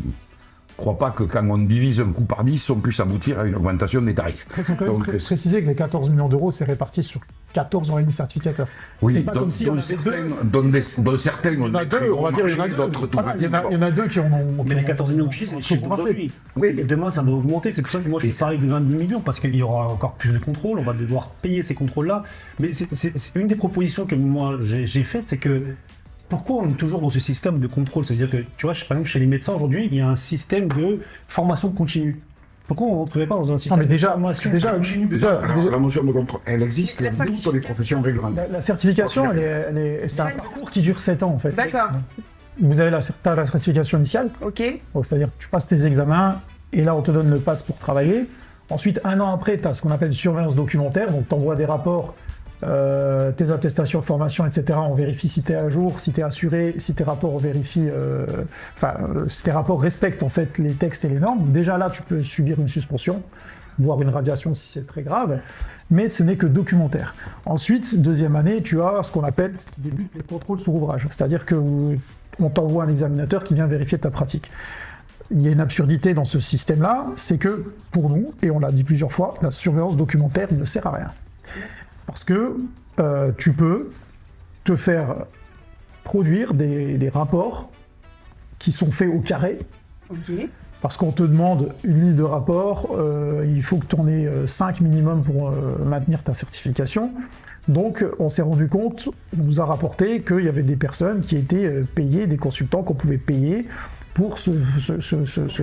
crois pas que quand on divise un coût par 10, on puisse aboutir à une augmentation des tarifs. Il faut quand même préciser que les 14 millions d'euros, c'est réparti sur 14 organismes certificateurs. Oui, c'est pas comme si dont certains on a deux, on va dire, il y en a deux. d'autres tout Voilà, il y en a deux qui en ont. Mais les 14 millions que je dis, c'est le chiffre d'aujourd'hui. Et demain, ça va augmenter. C'est pour ça que moi, je parie de 22 millions, parce qu'il y aura encore plus de contrôles. On va devoir payer ces contrôles-là. Mais c'est une des propositions que moi, j'ai faites, c'est que pourquoi on est toujours dans ce système de contrôle? C'est-à-dire que, tu vois, par exemple, chez les médecins, aujourd'hui, il y a un système de formation continue. Pourquoi on ne rentrerait pas dans un Non, système mais déjà, de formation La notion de contrôle, elle existe La dans toutes les professions réglementées. la certification, c'est un parcours qui dure 7 ans en fait. D'accord. Vous avez t'as la certification initiale, Ok. donc c'est-à-dire que tu passes tes examens et là on te donne le pass pour travailler. Ensuite, un an après, tu as ce qu'on appelle une surveillance documentaire, donc tu envoies des rapports, tes attestations de formation, etc. On vérifie si tu es à jour, si tu es assuré, si tes rapports si tes rapports respectent en fait les textes et les normes. Déjà là, tu peux subir une suspension, voire une radiation si c'est très grave, mais ce n'est que documentaire. Ensuite, deuxième année, tu as ce qu'on appelle les contrôles sur ouvrage, c'est-à-dire que on t'envoie un examinateur qui vient vérifier ta pratique. Il y a une absurdité dans ce système-là, c'est que pour nous, et on l'a dit plusieurs fois, la surveillance documentaire ne sert à rien. Parce que tu peux te faire produire des rapports qui sont faits au carré, Ok. parce qu'on te demande une liste de rapports, il faut que tu en aies 5 minimum pour maintenir ta certification. Donc on s'est rendu compte, on nous a rapporté qu'il y avait des personnes qui étaient payées, des consultants qu'on pouvait payer pour se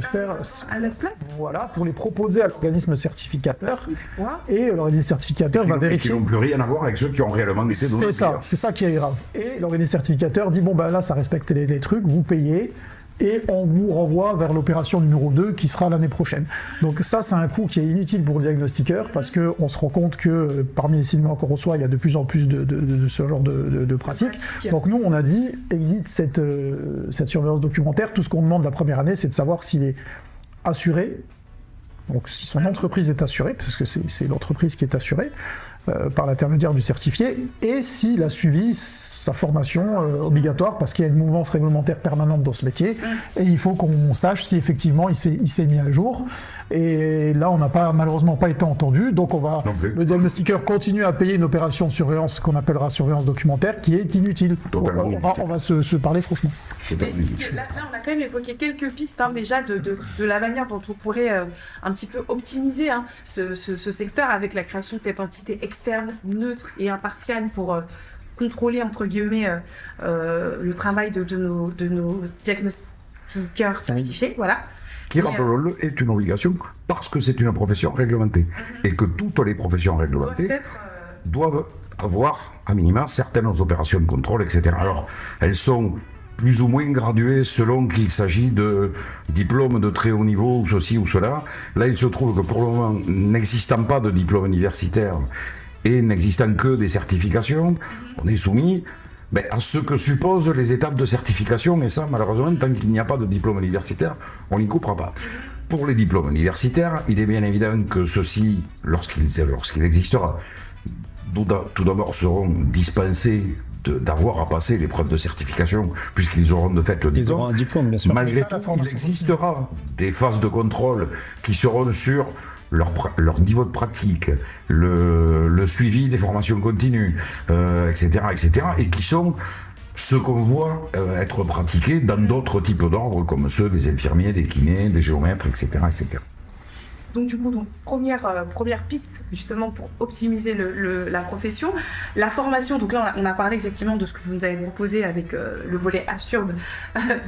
faire... À notre place. Voilà, pour les proposer à l'organisme certificateur. Ouais. Et l'organisme certificateur va Qui vérifier. n'ont plus rien à voir avec ceux qui ont réellement été donnés. C'est ça qui est grave. Et l'organisme certificateur dit bon, bah là, ça respecte les trucs, vous payez, et on vous renvoie vers l'opération numéro 2 qui sera l'année prochaine. Donc, ça, c'est un coût qui est inutile pour le diagnostiqueur parce qu'on se rend compte que parmi les signalements qu'on reçoit, il y a de plus en plus de ce genre de pratiques. Donc, nous, on a dit existe cette surveillance documentaire. Tout ce qu'on demande la première année, c'est de savoir s'il est assuré. Donc, si son entreprise est assurée, parce que c'est l'entreprise qui est assurée par l'intermédiaire du certifié, et s'il a suivi sa formation obligatoire, parce qu'il y a une mouvance réglementaire permanente dans ce métier, et il faut qu'on sache si effectivement il s'est mis à jour. Et là, on n'a malheureusement pas été entendu, donc le diagnostiqueur continue à payer une opération de surveillance qu'on appellera surveillance documentaire, qui est inutile. On va se parler franchement. Mais là, on a quand même évoqué quelques pistes déjà de la manière dont on pourrait un petit peu optimiser ce secteur avec la création de cette entité externe, neutre et impartiale pour contrôler entre guillemets le travail de nos diagnostiqueurs certifiés. Voilà. Qui, rappelons-le, est une obligation parce que c'est une profession réglementée. Et que toutes les professions réglementées doivent avoir, à minima, certaines opérations de contrôle, etc. Alors, elles sont plus ou moins graduées selon qu'il s'agit de diplômes de très haut niveau, ou ceci ou cela. Là, il se trouve que pour le moment, n'existant pas de diplôme universitaire et n'existant que des certifications, on est soumis à ce que supposent les étapes de certification, et ça, malheureusement, tant qu'il n'y a pas de diplôme universitaire, on n'y coupera pas. Pour les diplômes universitaires, il est bien évident que ceux-ci, lorsqu'il existera, tout d'abord seront dispensés d'avoir à passer l'épreuve de certification, puisqu'ils auront de fait le diplôme. Ils auront un diplôme, bien sûr. Malgré tout, il existera des phases de contrôle qui seront sur leur niveau de pratique, le suivi des formations continues, etc., et qui sont ce qu'on voit être pratiqués dans d'autres types d'ordres, comme ceux des infirmiers, des kinés, des géomètres, etc., etc. Donc du coup, première piste justement pour optimiser la profession, la formation. Donc là, on a parlé effectivement de ce que vous nous avez proposé avec le volet absurde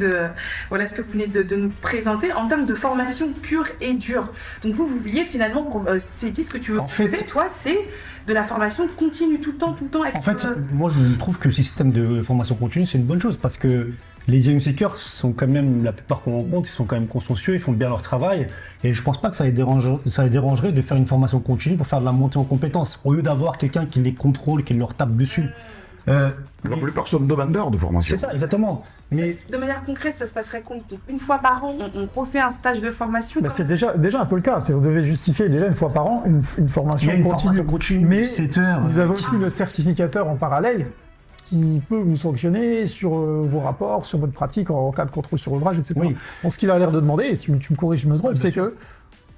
de ce que vous venez de nous présenter en termes de formation pure et dure. Donc vous vouliez finalement, c'est ce que tu veux proposer, toi, c'est de la formation continue tout le temps. En fait, moi je trouve que le système de formation continue c'est une bonne chose parce que les diagnostiqueurs sont quand même, la plupart qu'on rencontre, ils sont quand même consciencieux, ils font bien leur travail et je pense pas que ça les dérangerait de faire une formation continue pour faire de la montée en compétences au lieu d'avoir quelqu'un qui les contrôle, qui leur tape dessus. La plupart sont demandeurs de formation. C'est ça, exactement. Mais de manière concrète, ça se passerait une fois par an, on refait un stage de formation. C'est déjà un peu le cas. On devait justifier déjà une fois par an une formation continue. Mais 7 heures. Vous avez aussi le certificateur en parallèle qui peut vous sanctionner sur vos rapports, sur votre pratique en cas de contrôle sur ouvrage, etc. Oui. Donc, ce qu'il a l'air de demander, et si tu me corriges, je me trompe, c'est que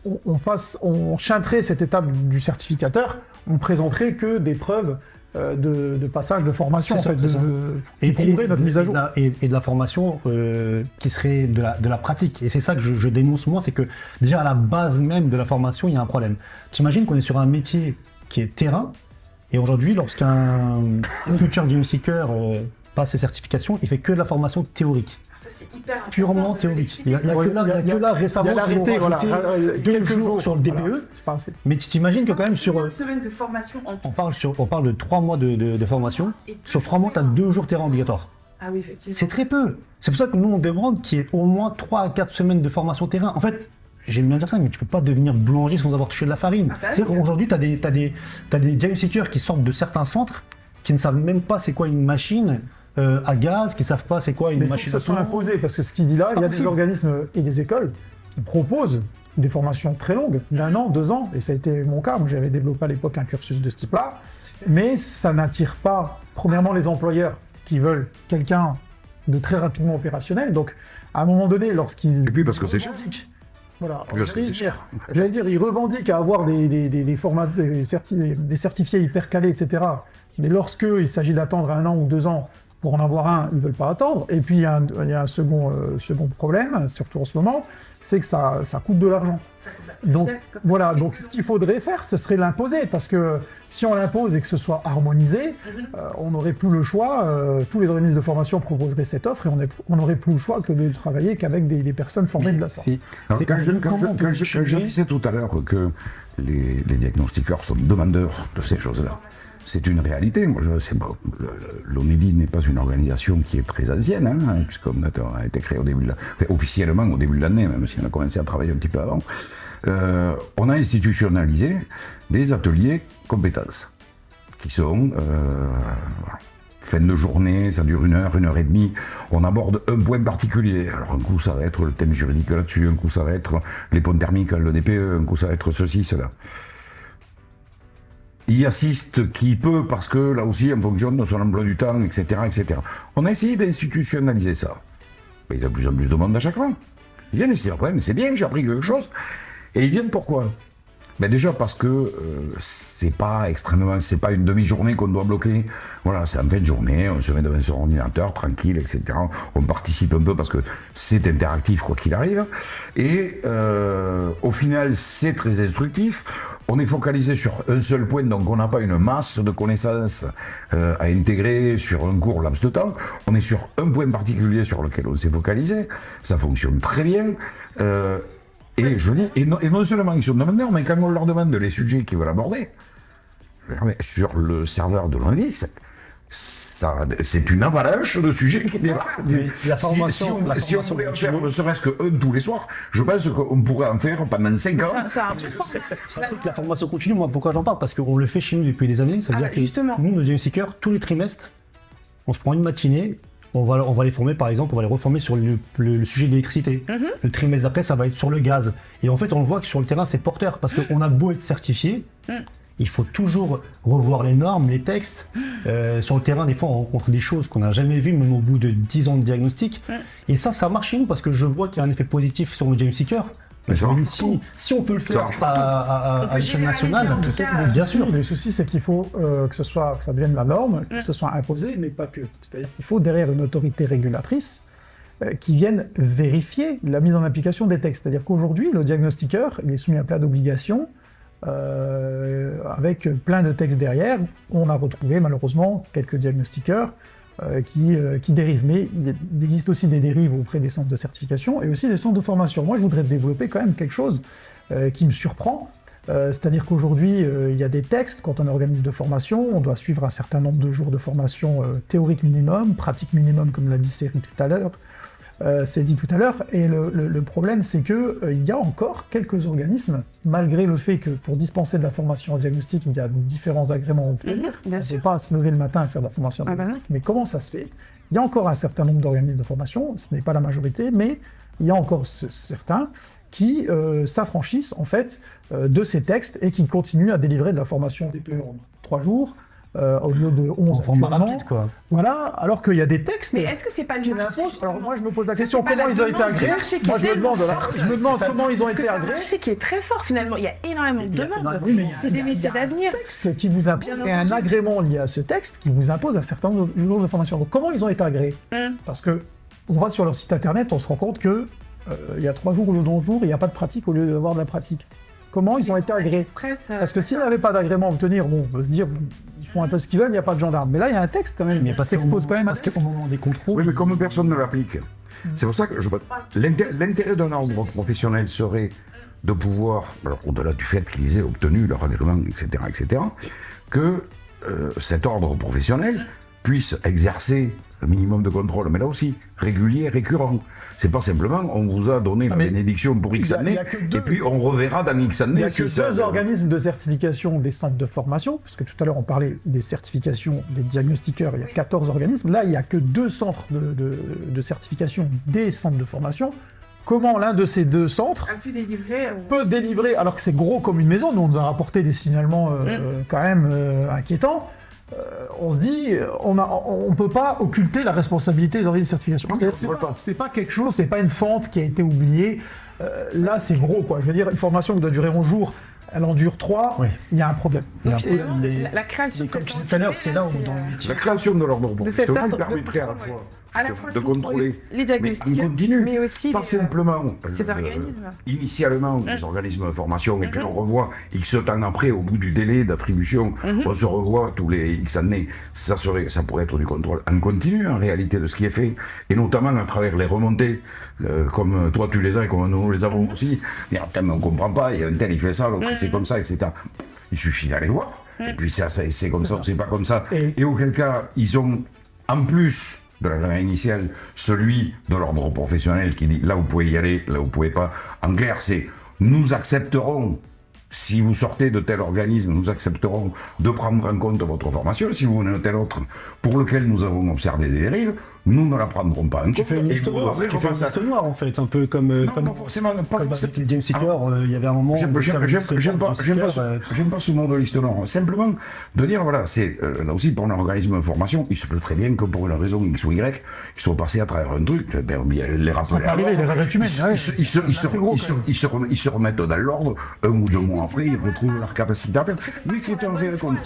on chanterait cette étape du certificateur, on présenterait que des preuves de passage de formation, qui prouveraient notre mise à jour. Et de la formation qui serait de la pratique. Et c'est ça que je dénonce moi, c'est que déjà à la base même de la formation, il y a un problème. T'imagines qu'on est sur un métier qui est terrain, et aujourd'hui, lorsqu'un futur diagnostiqueur passe ses certifications, il fait que de la formation théorique. Ça, c'est hyper important Purement de théorique. l'expliquer. Il y a que là récemment il y a qu'ils ont l'arrêté, rajouté voilà, 2 quelques jours sur le DPE. voilà, c'est pas assez. Mais tu t'imagines que quand même Combien sur... de semaines de formation en tout. On parle de 3 mois de formation. Et Sur 3 mois, tu as 2 jours terrain obligatoire. Ah oui, effectivement. C'est très peu. C'est pour ça que nous, on demande qu'il y ait au moins 3 à 4 semaines de formation terrain. En fait, j'aime bien dire ça, mais tu peux pas devenir boulanger sans avoir touché de la farine. Ah bah C'est-à-dire oui. qu'aujourd'hui, tu as des diagnostiqueurs qui sortent de certains centres qui ne savent même pas c'est quoi une machine à gaz, qui ne savent pas c'est quoi une Mais il faut machine que ça à soit son. imposé, parce que ce qu'il dit là, il y a des possible. organismes et des écoles qui proposent des formations très longues, d'1 an, 2 ans, et ça a été mon cas. Moi, j'avais développé à l'époque un cursus de ce type-là, mais ça n'attire pas, premièrement, les employeurs qui veulent quelqu'un de très rapidement opérationnel. Donc, à un moment donné, lorsqu'ils... Et puis parce que c'est cher. Voilà. Puis parce que c'est J'allais dire, ils revendiquent à avoir des formats, des certifiés hyper calés, etc. Mais lorsqu'il s'agit d'attendre 1 an ou 2 ans pour en avoir un, ils ne veulent pas attendre. Et puis, il y a un second problème, surtout en ce moment, c'est que ça coûte de l'argent. Donc, voilà, donc ce qu'il faudrait faire, ce serait l'imposer, parce que si on l'impose et que ce soit harmonisé, on n'aurait plus le choix, tous les organismes de formation proposeraient cette offre, et on n'aurait plus le choix que de travailler qu'avec des personnes formées de la sorte. Alors, quand comment on peut je changer disais tout à l'heure que les diagnostiqueurs sont demandeurs de ces choses-là, c'est une réalité. Moi, l'ONEDI n'est pas une organisation qui est très ancienne, hein, puisqu'on a été créé officiellement au début de l'année, même si on a commencé à travailler un petit peu avant. On a institutionnalisé des ateliers compétences, qui sont fin de journée, ça dure 1 heure, 1 heure et demie, on aborde un point particulier. Alors un coup ça va être le thème juridique là-dessus, un coup ça va être les ponts thermiques, le DPE, un coup ça va être ceci, cela. Il assiste qui peut, parce que là aussi, en fonction de son emploi du temps, etc., etc. On a essayé d'institutionnaliser ça. Mais il y a de plus en plus de monde à chaque fois. Ils viennent et se disent, ouais, mais c'est bien, j'ai appris quelque chose. Et ils viennent pourquoi ? Ben déjà parce que c'est pas une demi-journée qu'on doit bloquer. Voilà, c'est en fin de journée, on se met devant son ordinateur, tranquille, etc. On participe un peu parce que c'est interactif quoi qu'il arrive. Et au final, c'est très instructif. On est focalisé sur un seul point, donc on n'a pas une masse de connaissances à intégrer sur un court laps de temps. On est sur un point particulier sur lequel on s'est focalisé. Ça fonctionne très bien. Et je dis, et non seulement ils sont demandeurs, mais quand on leur demande les sujets qu'ils veulent aborder, sur le serveur de l'ONEDI, c'est une avalanche de sujets qui débarquent. La formation, Si on voulait en faire ne serait-ce qu'un tous les soirs, je pense qu'on pourrait en faire pendant 5 ans. La formation continue, moi pourquoi j'en parle ? Parce qu'on le fait chez nous depuis des années, ça veut dire que justement. nous, nos diagnostiqueurs, tous les trimestres, on se prend une matinée, on va les former par exemple, on va les reformer sur le sujet de l'électricité. Le trimestre d'après, ça va être sur le gaz. Et en fait, on le voit que sur le terrain, c'est porteur, parce qu'on a beau être certifié, il faut toujours revoir les normes, les textes. Sur le terrain, des fois, on rencontre des choses qu'on n'a jamais vues, même au bout de 10 ans de diagnostic. Et ça marche chez nous, parce que je vois qu'il y a un effet positif sur le diagnostiqueur. Mais ça marche Si on peut le faire à l'échelle nationale, bien sûr. Le souci, c'est qu'il faut que ça devienne la norme, que ce soit imposé, mais pas que. C'est-à-dire qu'il faut derrière une autorité régulatrice qui vienne vérifier la mise en application des textes. C'est-à-dire qu'aujourd'hui, le diagnostiqueur, il est soumis à plein d'obligations, avec plein de textes derrière. On a retrouvé malheureusement quelques diagnostiqueurs qui dérivent. Mais il existe aussi des dérives auprès des centres de certification et aussi des centres de formation. Moi, je voudrais développer quand même quelque chose qui me surprend. C'est-à-dire qu'aujourd'hui, il y a des textes, quand on organise de formation, on doit suivre un certain nombre de jours de formation théorique minimum, pratique minimum, comme l'a dit Cédric tout à l'heure. Et le problème, c'est qu'il y a encore quelques organismes, malgré le fait que pour dispenser de la formation en diagnostic, il y a différents agréments à obtenir. On ne peut pas se lever le matin et faire de la formation en diagnostic. Mais comment ça se fait ? Il y a encore un certain nombre d'organismes de formation, ce n'est pas la majorité, mais il y a encore certains qui s'affranchissent en fait de ces textes et qui continuent à délivrer de la formation DPE en 3 jours. Au lieu de 11 format actuellement. rapide, quoi. Voilà, alors qu'il y a des textes. Mais est-ce que c'est pas le marché, Alors moi je me pose la Ça, question, c'est pas comment la ils ont été demande, agréés? c'est le marché qui Moi est je me demande tellement comment ils ont Parce que été c'est un agréés. marché qui est très fort finalement. Il y a énormément de demandes. Oui, mais il y a- C'est des métiers d'avenir. Texte qui vous impose, Bien et un entendu. agrément lié à ce texte qui vous impose un certain nombre de jours de formation. Donc comment ils ont été agréés? Parce que on va sur leur site internet, on se rend compte que il y a 3 jours au lieu d'11 jours, il n'y a pas de pratique au lieu d'avoir de la pratique. Comment ils ont été agréés? Express, Parce que s'ils n'avaient pas d'agrément à obtenir, bon, on peut se dire, bon, ils font un peu ce qu'ils veulent, il n'y a pas de gendarme. Mais là, il y a un texte quand même, Mais qui s'expose quand même à parce qu'au moment des contrôles. Oui, mais comme personne ne l'applique. C'est pour ça que l'intérêt d'un ordre professionnel serait de pouvoir, alors au-delà du fait qu'ils aient obtenu leur agrément, etc., que cet ordre professionnel puisse exercer un minimum de contrôle, mais là aussi, régulier, récurrent. C'est pas simplement, on vous a donné la bénédiction pour X années, et puis on reverra dans X années. Il n'y a que deux organismes de certification des centres de formation, puisque tout à l'heure on parlait des certifications des diagnostiqueurs, il y a 14 organismes. Là, il n'y a que 2 centres de certification des centres de formation. Comment l'un de ces 2 centres peut délivrer, alors que c'est gros comme une maison, nous on nous a rapporté des signalements quand même inquiétants. On se dit, on ne peut pas occulter la responsabilité des organismes de certification. C'est pas quelque chose, c'est pas une fente qui a été oubliée. Là, c'est gros, quoi. Je veux dire, une formation qui doit durer 11 jours, elle en dure 3, il y a un problème. La création de comme cette tu disais tout à l'heure, c'est là où dans le métier. La création de l'ordre professionnel permettrait à la fois de contrôler les diagnostics, mais en continu, mais aussi pas simplement ces organismes. Initialement, les organismes de formation, et puis on revoit X temps après, au bout du délai d'attribution, on se revoit tous les X années. Ça pourrait être du contrôle en continu, en réalité, de ce qui est fait, et notamment à travers les remontées, comme toi tu les as et comme nous les avons aussi. Mais on comprend pas, il y a un tel il fait ça, l'autre il fait comme ça, etc. Il suffit d'aller voir, et puis c'est comme ça ou c'est pas comme ça. Et auquel cas, ils ont, en plus de l'agrément initial, celui de l'ordre professionnel qui dit là vous pouvez y aller, là vous pouvez pas. En clair, c'est nous accepterons, si vous sortez de tel organisme, nous accepterons de prendre en compte votre formation. Si vous venez de tel autre pour lequel nous avons observé des dérives, nous ne la prendrons pas en compte. Tu fais une liste noire, en fait, un peu comme. Non, comme pas forcément. Pas avec forcément. les James Seeker, il y avait un moment. J'aime pas ce mot de liste noire. Simplement de dire, voilà, c'est là aussi pour un organisme de formation, il se peut très bien que pour une raison X ou Y, ils soient passés à travers un truc, les rappeler. Ils se remettent dans l'ordre, 1 ou 2 mois après, ils retrouvent leur capacité à faire. Oui, c'est un réel contrôle.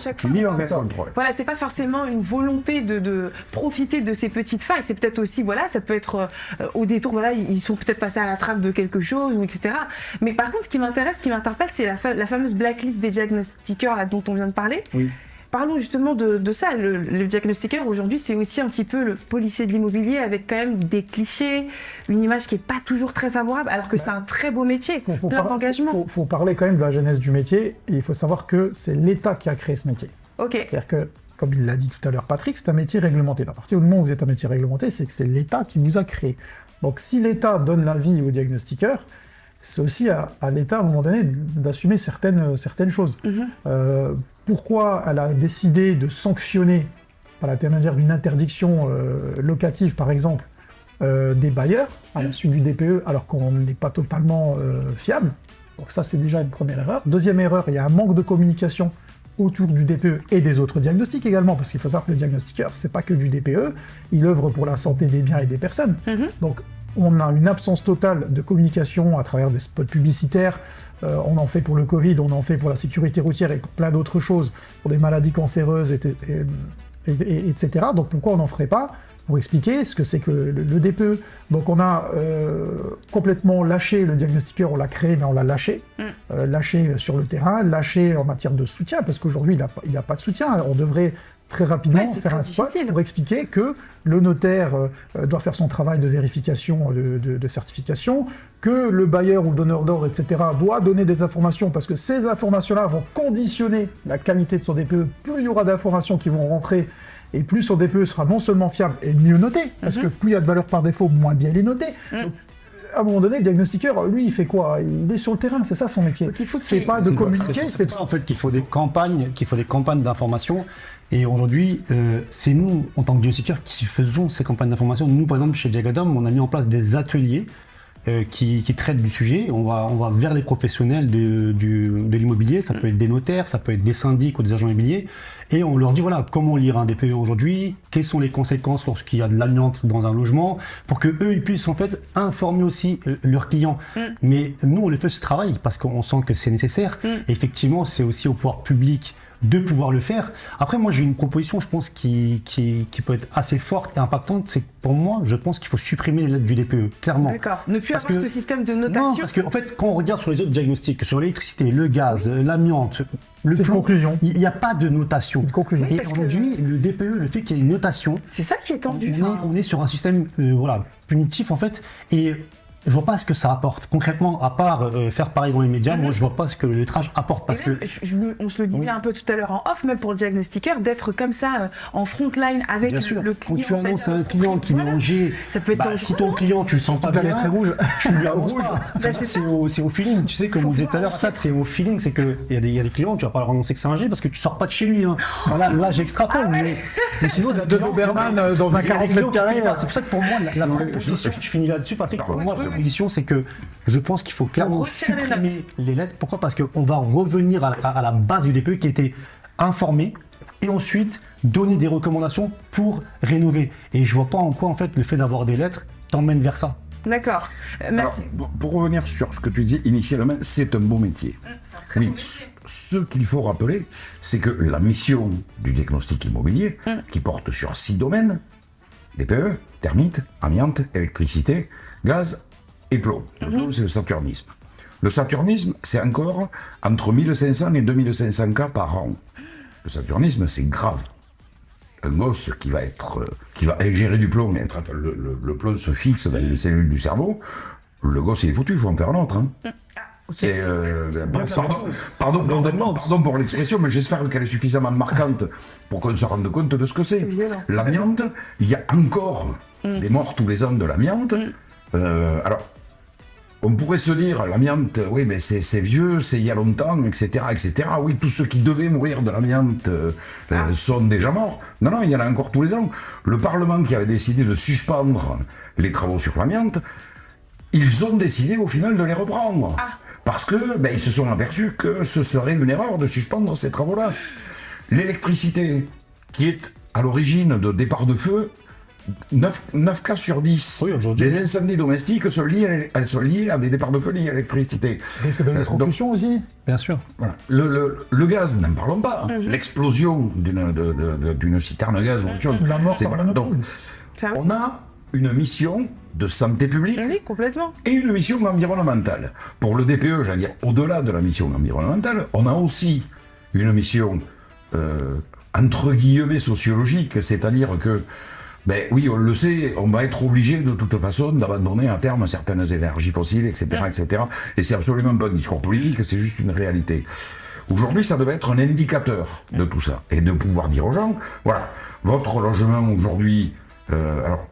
Voilà, c'est pas forcément une volonté de profiter de ces petites failles. C'est peut-être aussi, voilà, ça peut être au détour, voilà, ils sont peut-être passés à la trappe de quelque chose, ou etc. Mais par contre, ce qui m'intéresse, ce qui m'interpelle, c'est la fameuse blacklist des diagnostiqueurs là, dont on vient de parler. Oui. Parlons justement de ça. Le diagnostiqueur, aujourd'hui, c'est aussi un petit peu le policier de l'immobilier avec quand même des clichés, une image qui n'est pas toujours très favorable, alors que c'est un très beau métier, plein d'engagement. Il faut parler quand même de la genèse du métier, et il faut savoir que c'est l'État qui a créé ce métier. Ok. C'est-à-dire que, comme il l'a dit tout à l'heure Patrick, c'est un métier réglementé. À partir du moment où vous êtes un métier réglementé, c'est que c'est l'État qui vous a créé. Donc si l'État donne l'avis au diagnostiqueur, c'est aussi à l'État, à un moment donné, d'assumer certaines choses. Pourquoi elle a décidé de sanctionner, par l'intermédiaire d'une interdiction locative, par exemple, des bailleurs, à la suite du DPE, alors qu'on n'est pas totalement fiable? Donc ça, c'est déjà une première erreur. Deuxième erreur, il y a un manque de communication autour du DPE et des autres diagnostics également, parce qu'il faut savoir que le diagnostiqueur, c'est pas que du DPE, il œuvre pour la santé des biens et des personnes. Donc, on a une absence totale de communication à travers des spots publicitaires. On en fait pour le Covid, on en fait pour la sécurité routière et pour plein d'autres choses, pour des maladies cancéreuses, etc. Donc pourquoi on n'en ferait pas? Pour expliquer ce que c'est que le DPE. Donc on a complètement lâché le diagnostiqueur, on l'a créé, mais on l'a lâché. Lâché sur le terrain, lâché en matière de soutien, parce qu'aujourd'hui il n'a pas de soutien. On devrait très rapidement faire un spot pour expliquer que le notaire doit faire son travail de vérification, de certification, que le bailleur ou le donneur d'ordre, etc., doit donner des informations, parce que ces informations-là vont conditionner la qualité de son DPE. Plus il y aura d'informations qui vont rentrer, et plus son DPE sera non seulement fiable et mieux noté, parce que plus il y a de valeur par défaut, moins bien il est noté. Donc, à un moment donné, le diagnostiqueur, lui, il fait quoi? Il est sur le terrain, c'est ça son métier. C'est pas de communiquer, c'est ça en fait qu'il faut des campagnes, d'information. Et aujourd'hui, c'est nous, en tant que diagnostiqueurs, qui faisons ces campagnes d'information. Nous, par exemple, chez Diagadom, on a mis en place des ateliers qui traitent du sujet. On va vers les professionnels de l'immobilier. Ça peut être des notaires, ça peut être des syndics ou des agents immobiliers. Et on leur dit, voilà, comment lire un DPE aujourd'hui, quelles sont les conséquences lorsqu'il y a de l'amiante dans un logement, pour qu'eux, ils puissent en fait informer aussi leurs clients. Mais nous, on les fait ce travail parce qu'on sent que c'est nécessaire. Et effectivement, c'est aussi au pouvoir public de pouvoir le faire. Après, moi, j'ai une proposition, je pense, qui peut être assez forte et impactante. C'est que pour moi, je pense qu'il faut supprimer les lettres du DPE, clairement. D'accord. Ne plus Parce avoir que- ce système de Non, notation. parce qu'en fait, quand on regarde sur les autres diagnostics, que sur l'électricité, le gaz, l'amiante, le C'est une plomb, conclusion. il n'y a pas de notation. C'est une conclusion. Oui, Et parce que- aujourd'hui, le DPE, le fait qu'il y ait une notation, C'est ça qui est tendu. on est sur un système voilà, punitif en fait, et je vois pas ce que ça apporte concrètement, à part faire pareil dans les médias. Moi, je vois pas ce que le lettrage apporte parce que on se le disait Oui. un peu tout à l'heure en off, même pour le diagnostiqueur, d'être comme ça en front line avec bien sûr, le quand client. tu annonces à un c'est-à-dire, client qui met voilà. en G, Ça peut être dangereux. si ton client tu le sens pas La bien, lettre est rouge. tu lui annonces pas. c'est C'est au feeling, tu sais, comme on disait tout à l'heure, ça c'est au feeling, c'est que il y a des clients, tu vas pas leur annoncer que c'est un G parce que tu sors pas de chez lui. Hein. Voilà, là j'extrapole, mais sinon la de Doberman dans un 40 mètres carrés. C'est pour ça que pour moi, la proposition, je finis là-dessus, Patrick, pour moi, la proposition, c'est que je pense qu'il faut clairement resserre les supprimer les lettres. Pourquoi? Parce qu'on va revenir à la base du DPE qui était informé et ensuite donner des recommandations pour rénover. Et je vois pas en quoi, en fait, le fait d'avoir des lettres t'emmène vers ça. D'accord. Merci. Alors, pour revenir sur ce que tu disais initialement, c'est un beau métier. Oui, ce qu'il faut rappeler, c'est que la mission du diagnostic immobilier, qui porte sur 6 domaines, DPE, termites, amiante, électricité, gaz et plomb. Le plomb, c'est le saturnisme. Le saturnisme, c'est encore entre 1500 et 2500 cas par an. Le saturnisme, c'est grave. Un gosse qui va ingérer du plomb, mais le plomb se fixe dans les cellules du cerveau, le gosse il est foutu, il faut en faire un autre. Hein. C'est pardon pour l'expression, mais j'espère qu'elle est suffisamment marquante pour qu'on se rende compte de ce que c'est. L'amiante, il y a encore des morts tous les ans de l'amiante. Alors, on pourrait se dire, l'amiante, oui, mais c'est vieux, c'est il y a longtemps, etc., etc. Oui, tous ceux qui devaient mourir de l'amiante sont déjà morts. Non, non, il y en a encore tous les ans. Le Parlement qui avait décidé de suspendre les travaux sur l'amiante, ils ont décidé au final de les reprendre. Parce que ils se sont aperçus que ce serait une erreur de suspendre ces travaux-là. L'électricité, qui est à l'origine de départ de feu, 9 cas sur 10 Oui, aujourd'hui. des incendies domestiques elles sont liées à des départs de feu liés à l'électricité. Risque de électrocution aussi. Bien sûr. Voilà. Le gaz, n'en parlons pas. L'explosion d'une citerne gaz ou autre chose. La mort C'est par voilà. monoxyde. Donc, Ça on a une mission de santé publique Oui, complètement. et une mission environnementale. Pour le DPE, j'allais dire, au-delà de la mission environnementale, on a aussi une mission, entre guillemets, sociologique, c'est-à-dire que, oui, on le sait, on va être obligé de toute façon d'abandonner à terme certaines énergies fossiles, etc., etc. Et c'est absolument pas un discours politique, c'est juste une réalité. Aujourd'hui, ça devait être un indicateur de tout ça, et de pouvoir dire aux gens, voilà, votre logement aujourd'hui, alors,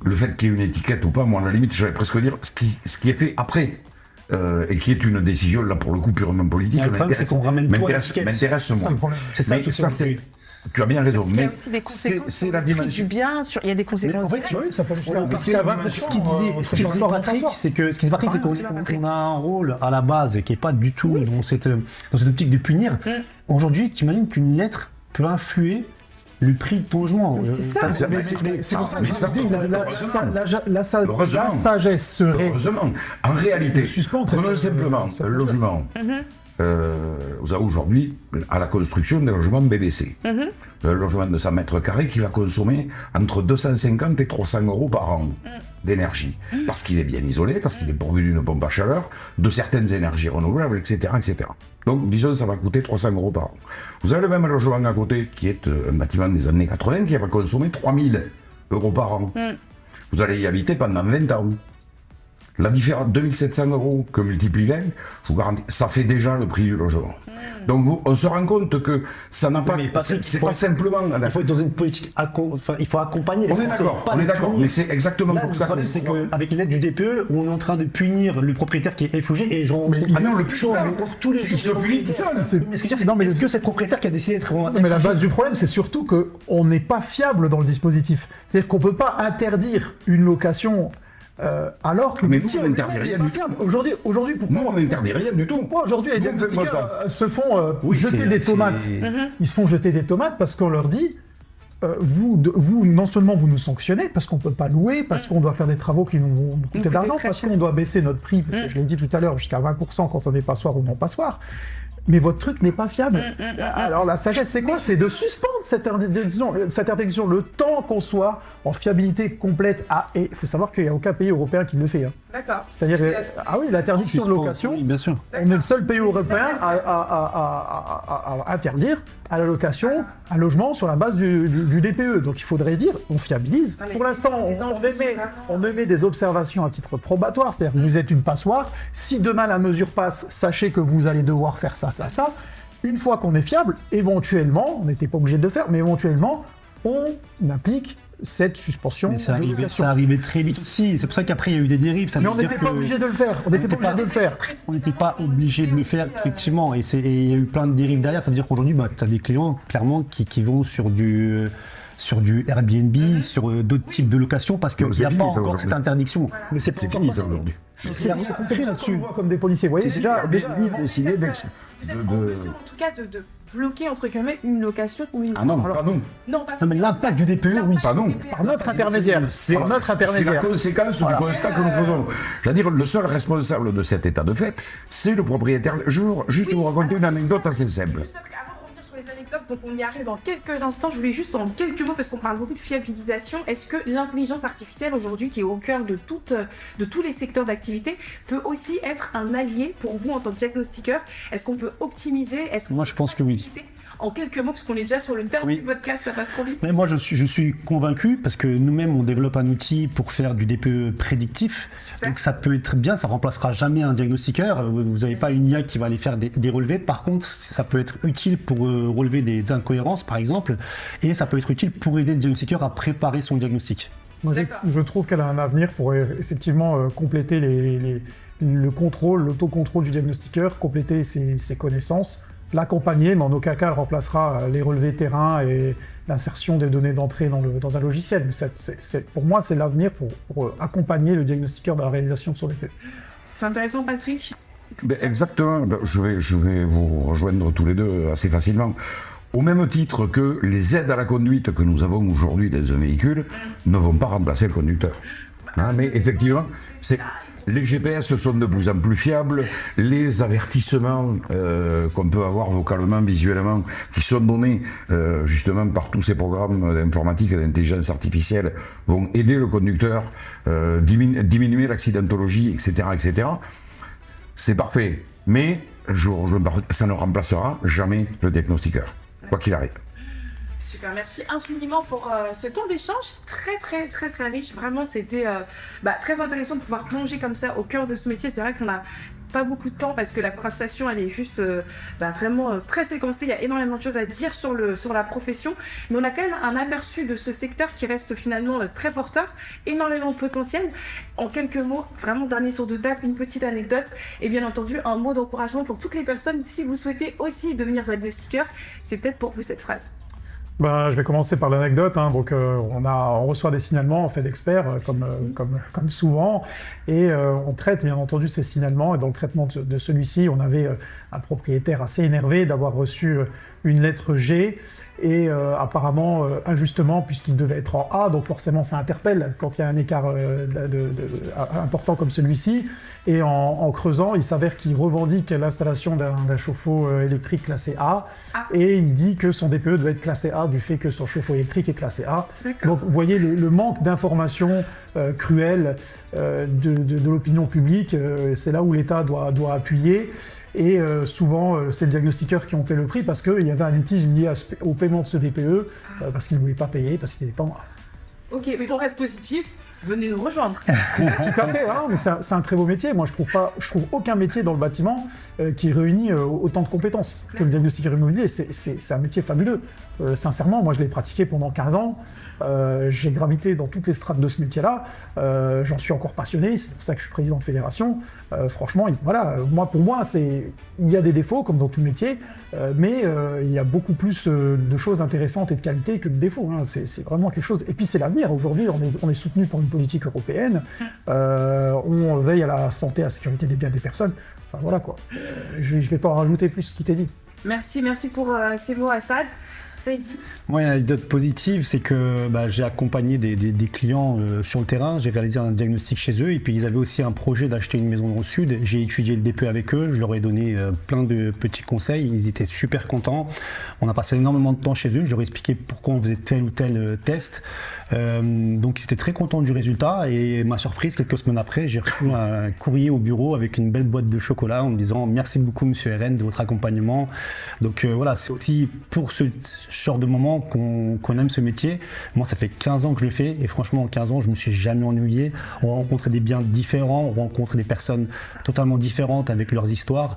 le fait qu'il y ait une étiquette ou pas, moi, à la limite, j'allais presque dire ce qui est fait après, et qui est une décision, là, pour le coup, purement politique, Le problème, c'est qu'on ramène tout à l'étiquette. m'intéresse C'est ça moins. le problème. C'est ça, Mais tout ça, c'est- tu as bien raison, Il y a mais aussi des conséquences c'est sur la le prix dimension. du bien, il y a des conséquences En fait, directes. Oui, ça peut Voilà, le c'est faire. ce qu'il disait, ce qu'il disait Patrick, c'est qu'on a un rôle à la base qui est pas du tout dans cette optique de punir. Aujourd'hui, tu imagines qu'une lettre peut influer le prix de ton logement. Mais c'est ça. Mais c'est pour ça que Mais je ça, dis, heureusement. la sagesse serait Heureusement, en réalité, suspendre prenons cette- simplement cette un logement. Vous avez aujourd'hui à la construction des logements BBC. Un logement de 100 mètres carrés qui va consommer entre 250 et 300 euros par an d'énergie. Parce qu'il est bien isolé, parce qu'il est pourvu d'une pompe à chaleur, de certaines énergies renouvelables, etc., etc. Donc, disons, ça va coûter 300 euros par an. Vous avez le même logement à côté qui est un bâtiment des années 80 qui va consommer 3000 euros par an. Vous allez y habiter pendant 20 ans. La différence, 2700 euros que multiplie 20, je vous garantis, ça fait déjà le prix du logement. Donc on se rend compte que ça n'a pas... Mais Patrick, C'est il faut- pas simplement... Il faut être dans une politique, il faut accompagner les On est Français, d'accord, pas on est les d'accord, punir. mais c'est exactement Là, pour le ça problème, c'est qu'avec l'aide du DPE, on est en train de punir le propriétaire qui est réfugié et j'en Ah non, le plus j'en rencontre tous les il jours se des punit tout seul. propriétaires. Mais ce que je veux dire, Non, mais est-ce que c'est le propriétaire qui a décidé d'être Non, mais la base du problème, c'est surtout qu'on n'est pas fiable dans le dispositif. C'est-à-dire qu'on ne peut pas interdire une location alors que... Mais le nous, métier on n'interdit lui-même rien n'est pas du tout. fiable. Aujourd'hui, pourquoi Nous, on n'interdit rien du tout. Pourquoi aujourd'hui les Nous, on fait diagnostiqueurs pas se font Oui, jeter c'est- des c'est- tomates? Ils se font jeter des tomates parce qu'on leur dit vous, non seulement vous nous sanctionnez parce qu'on ne peut pas louer, parce qu'on doit faire des travaux qui nous vont coûter de l'argent, très parce cher. qu'on doit baisser notre prix, parce que je l'ai dit tout à l'heure, jusqu'à 20% quand on est passoire ou non passoire. mais votre truc n'est pas fiable. Alors la sagesse, c'est quoi? C'est de suspendre cette interdiction le temps qu'on soit en fiabilité complète. Et il faut savoir qu'il n'y a aucun pays européen qui le fait. Hein. D'accord. C'est-à-dire, l'interdiction de location, Oui, bien sûr. on est le seul pays européen à interdire à la location un logement sur la base du DPE. Donc il faudrait dire, on fiabilise. Ah, mais Pour l'instant, les enjeux sont on émet des observations à titre probatoire, c'est-à-dire que vous êtes une passoire. Si demain la mesure passe, sachez que vous allez devoir faire ça. Une fois qu'on est fiable, éventuellement, on n'était pas obligé de le faire, mais éventuellement, on applique cette suspension. Mais ça de location. arrivait très vite aussi. C'est pour ça qu'après, il y a eu des dérives. Ça Mais veut on dire n'était pas que- obligé de le faire. On On n'était pas obligé de le faire, effectivement. Et il y a eu plein de dérives derrière. Ça veut dire qu'aujourd'hui, tu as des clients, clairement, qui vont sur du Airbnb, sur d'autres types de locations, parce qu'il Non, n'y a c'est pas fini, ça, encore aujourd'hui. cette interdiction. Mais c'est C'est fini ça aujourd'hui. C'est pris là-dessus. On voit comme des policiers. Vous voyez, déjà, Décidé Vous êtes en mesure, en tout cas, de bloquer, entre guillemets, une location ou une... Ah non, pas nous. Non, pas Non, mais l'impact du DPE, oui. Pas non. par notre intermédiaire. Par notre C'est la intermédiaire. conséquence du constat que nous faisons. C'est-à-dire, le seul responsable de cet état de fait, c'est le propriétaire. Je veux juste vous raconter une anecdote assez simple. Juste avant de revenir sur les anecdotes, donc on y arrive dans quelques instants. Je voulais juste en quelques mots, parce qu'on parle beaucoup de fiabilisation. Est-ce que l'intelligence artificielle aujourd'hui, qui est au cœur de tous les secteurs d'activité, peut aussi être un allié pour vous en tant que diagnostiqueur? Est-ce qu'on peut optimiser? Moi, je pense que oui. faciliter? En quelques mots, parce qu'on est déjà sur le terme Oui. du podcast, ça passe trop vite. Mais moi, je suis convaincu parce que nous-mêmes, on développe un outil pour faire du DPE prédictif. Super. Donc, ça peut être bien, ça remplacera jamais un diagnostiqueur. Vous n'avez pas une IA qui va aller faire des relevés. Par contre, ça peut être utile pour relever des incohérences, par exemple. Et ça peut être utile pour aider le diagnostiqueur à préparer son diagnostic. Moi, D'accord. je trouve qu'elle a un avenir pour effectivement compléter le contrôle, l'autocontrôle du diagnostiqueur, compléter ses connaisses, l'accompagner, mais en aucun cas elle remplacera les relevés terrain et l'insertion des données d'entrée dans un logiciel. Mais pour moi, c'est l'avenir pour accompagner le diagnostiqueur dans la réalisation de son DPE. C'est intéressant, Patrick. Ben, exactement. Ben, je vais vous rejoindre tous les deux assez facilement. Au même titre que les aides à la conduite que nous avons aujourd'hui dans un véhicule ne vont pas remplacer le conducteur. Hein, mais effectivement, les GPS sont de plus en plus fiables, les avertissements qu'on peut avoir vocalement, visuellement, qui sont donnés justement par tous ces programmes d'informatique et d'intelligence artificielle, vont aider le conducteur, diminuer l'accidentologie, etc., etc. C'est parfait, mais ça ne remplacera jamais le diagnostiqueur, quoi qu'il arrive. Super, merci infiniment pour ce temps d'échange très riche. Vraiment, c'était très intéressant de pouvoir plonger comme ça au cœur de ce métier. C'est vrai qu'on n'a pas beaucoup de temps parce que la conversation elle est juste vraiment très séquencée. Il y a énormément de choses à dire sur la profession, mais on a quand même un aperçu de ce secteur qui reste finalement très porteur, énormément de potentiel. En quelques mots, vraiment dernier tour de table, une petite anecdote et bien entendu un mot d'encouragement pour toutes les personnes. Si vous souhaitez aussi devenir diagnostiqueur, c'est peut-être pour vous cette phrase. Je vais commencer par l'anecdote. Donc, on reçoit des signalements en fait d'experts, comme souvent, et on traite bien entendu ces signalements. Et dans le traitement de celui-ci, on avait un propriétaire assez énervé d'avoir reçu une lettre G et apparemment injustement puisqu'il devait être en A, donc forcément ça interpelle quand il y a un écart important comme celui-ci. Et en creusant, il s'avère qu'il revendique l'installation d'un chauffe-eau électrique classé A et il dit que son DPE doit être classé A du fait que son chauffe-eau électrique est classé A. Donc vous voyez le manque d'informations cruel de l'opinion publique, c'est là où l'État doit appuyer. Et souvent, c'est le diagnostiqueur qui ont fait le prix parce qu'il y avait un litige lié au paiement de ce DPE, parce qu'il ne voulait pas payer, parce qu'il n'était pas en A. Ok, mais on reste positif, venez nous rejoindre. Tout à fait, mais c'est un très beau métier. Moi, je trouve aucun métier dans le bâtiment qui réunit autant de compétences que le diagnostiqueur immobilier. C'est un métier fabuleux. Sincèrement, moi, je l'ai pratiqué pendant 15 ans. J'ai gravité dans toutes les strates de ce métier-là. J'en suis encore passionné. C'est pour ça que je suis président de fédération. Franchement, pour moi, il y a des défauts, comme dans tout métier, mais il y a beaucoup plus de choses intéressantes et de qualité que de défauts. C'est vraiment quelque chose. Et puis, c'est l'avenir. Aujourd'hui, on est soutenu par une politique européenne. On veille à la santé et à la sécurité des biens des personnes. Enfin, voilà quoi. Je vais pas en rajouter plus, tout est dit. Merci pour ces mots, Assad. Saïdi. Moi, une anecdote positive, c'est que j'ai accompagné des clients sur le terrain, j'ai réalisé un diagnostic chez eux, et puis ils avaient aussi un projet d'acheter une maison dans le sud. J'ai étudié le DPE avec eux, je leur ai donné plein de petits conseils, ils étaient super contents. On a passé énormément de temps chez eux, je leur ai expliqué pourquoi on faisait tel ou tel test. Donc ils étaient très contents du résultat, et ma surprise, quelques semaines après, j'ai reçu un courrier au bureau avec une belle boîte de chocolat en me disant merci beaucoup Monsieur RN de votre accompagnement. Donc voilà, c'est aussi pour ce genre de moment qu'on aime ce métier. Moi, ça fait 15 ans que je le fais, et franchement, en 15 ans, je me suis jamais ennuyé. On rencontre des biens différents, on rencontre des personnes totalement différentes avec leurs histoires.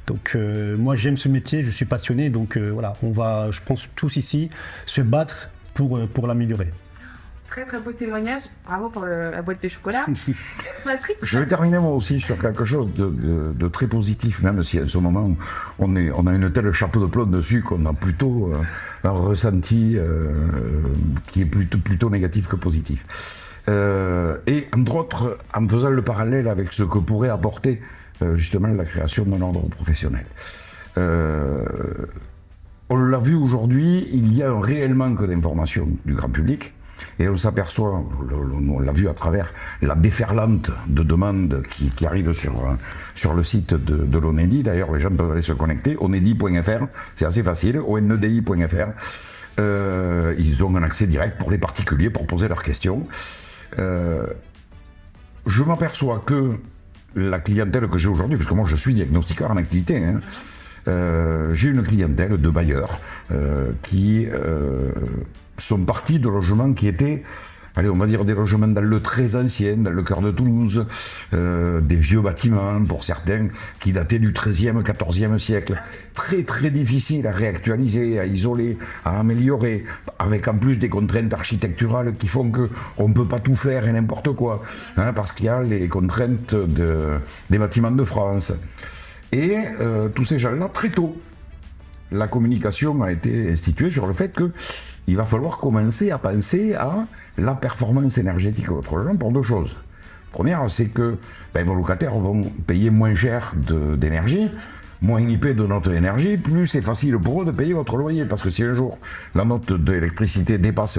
Donc moi, j'aime ce métier, je suis passionné, donc voilà, on va, je pense, tous ici se battre pour l'améliorer. Très très beau témoignage, bravo pour la boîte de chocolat. Patrick. Je vais terminer moi aussi sur quelque chose de très positif, même si à ce moment on a une telle chapeau de plomb dessus qu'on a plutôt un ressenti qui est plutôt négatif que positif. Et entre autres, en faisant le parallèle avec ce que pourrait apporter justement la création d'un ordre professionnel. On l'a vu aujourd'hui, il y a un réel manque d'information du grand public. Et on s'aperçoit, on l'a vu à travers la déferlante de demandes qui arrivent sur le site de l'ONEDI. D'ailleurs, les gens peuvent aller se connecter, onedi.fr, c'est assez facile, onedi.fr. Ils ont un accès direct pour les particuliers pour poser leurs questions. Je m'aperçois que la clientèle que j'ai aujourd'hui, parce que moi je suis diagnostiqueur en activité, j'ai une clientèle de bailleurs qui sont partis de logements qui étaient, allez, on va dire des logements dans le très ancien, dans le cœur de Toulouse, des vieux bâtiments pour certains qui dataient du XIIIe, XIVe siècle. Très très difficile à réactualiser, à isoler, à améliorer, avec en plus des contraintes architecturales qui font qu'on ne peut pas tout faire et n'importe quoi, parce qu'il y a les contraintes des bâtiments de France. Et tous ces gens-là, très tôt, la communication a été instituée sur le fait qu'il va falloir commencer à penser à la performance énergétique de votre logement pour deux choses. Première, c'est que vos locataires vont payer moins cher d'énergie, moins ils paient de note d'énergie, plus c'est facile pour eux de payer votre loyer. Parce que si un jour la note d'électricité dépasse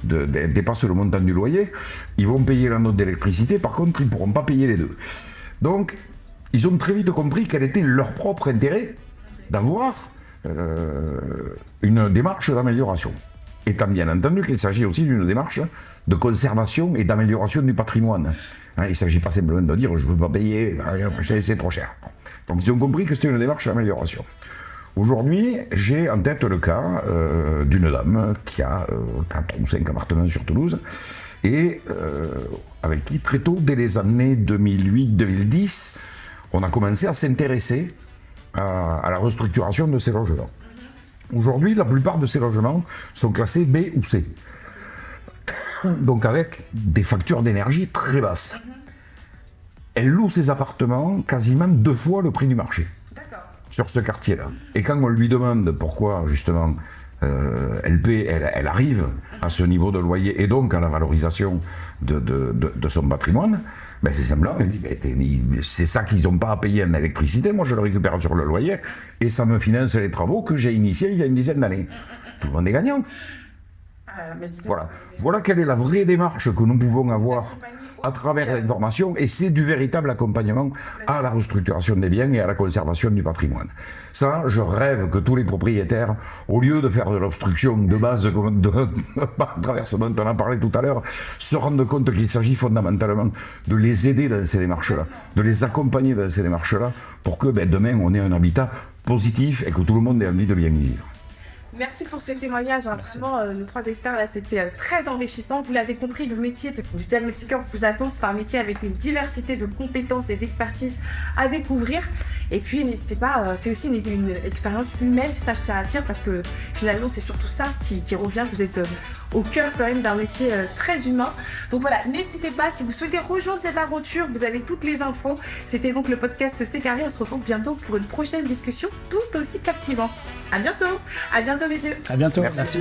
dépasse le montant du loyer, ils vont payer la note d'électricité, par contre ils ne pourront pas payer les deux. Donc, ils ont très vite compris quel était leur propre intérêt d'avoir une démarche d'amélioration. Étant bien entendu qu'il s'agit aussi d'une démarche de conservation et d'amélioration du patrimoine. Il ne s'agit pas simplement de dire je ne veux pas payer, c'est trop cher. Donc ils ont compris que c'était une démarche d'amélioration. Aujourd'hui, j'ai en tête le cas d'une dame qui a 4 ou 5 appartements sur Toulouse et avec qui très tôt, dès les années 2008-2010, on a commencé à s'intéresser à la restructuration de ces logements. Aujourd'hui, la plupart de ces logements sont classés B ou C. Donc avec des factures d'énergie très basses. Elle loue ses appartements quasiment 2 fois le prix du marché. Sur ce quartier-là. Et quand on lui demande pourquoi, justement, elle arrive à ce niveau de loyer et donc à la valorisation de son patrimoine, c'est simplement, elle dit, c'est ça qu'ils n'ont pas à payer en électricité, moi je le récupère sur le loyer et ça me finance les travaux que j'ai initiés il y a une dizaine d'années. Tout le monde est gagnant. Voilà quelle est la vraie démarche que nous pouvons avoir à travers l'information, et c'est du véritable accompagnement à la restructuration des biens et à la conservation du patrimoine. Ça, je rêve que tous les propriétaires, au lieu de faire de l'obstruction de base à travers ce dont on a parlé tout à l'heure, se rendent compte qu'il s'agit fondamentalement de les aider dans ces démarches-là, de les accompagner dans ces démarches-là, pour que demain on ait un habitat positif et que tout le monde ait envie de bien y vivre. Merci pour ces témoignages. Vraiment, nos 3 experts, là, c'était très enrichissant. Vous l'avez compris, le métier du diagnostiqueur vous attend. C'est un métier avec une diversité de compétences et d'expertise à découvrir. Et puis, n'hésitez pas, c'est aussi une expérience humaine, ça je tiens à dire, parce que finalement, c'est surtout ça qui revient. Vous êtes au cœur quand même d'un métier très humain. Donc voilà, n'hésitez pas, si vous souhaitez rejoindre cette aventure, vous avez toutes les infos. C'était donc le podcast C'est Carré. On se retrouve bientôt pour une prochaine discussion tout aussi captivante. À bientôt messieurs. À bientôt. Merci. Merci.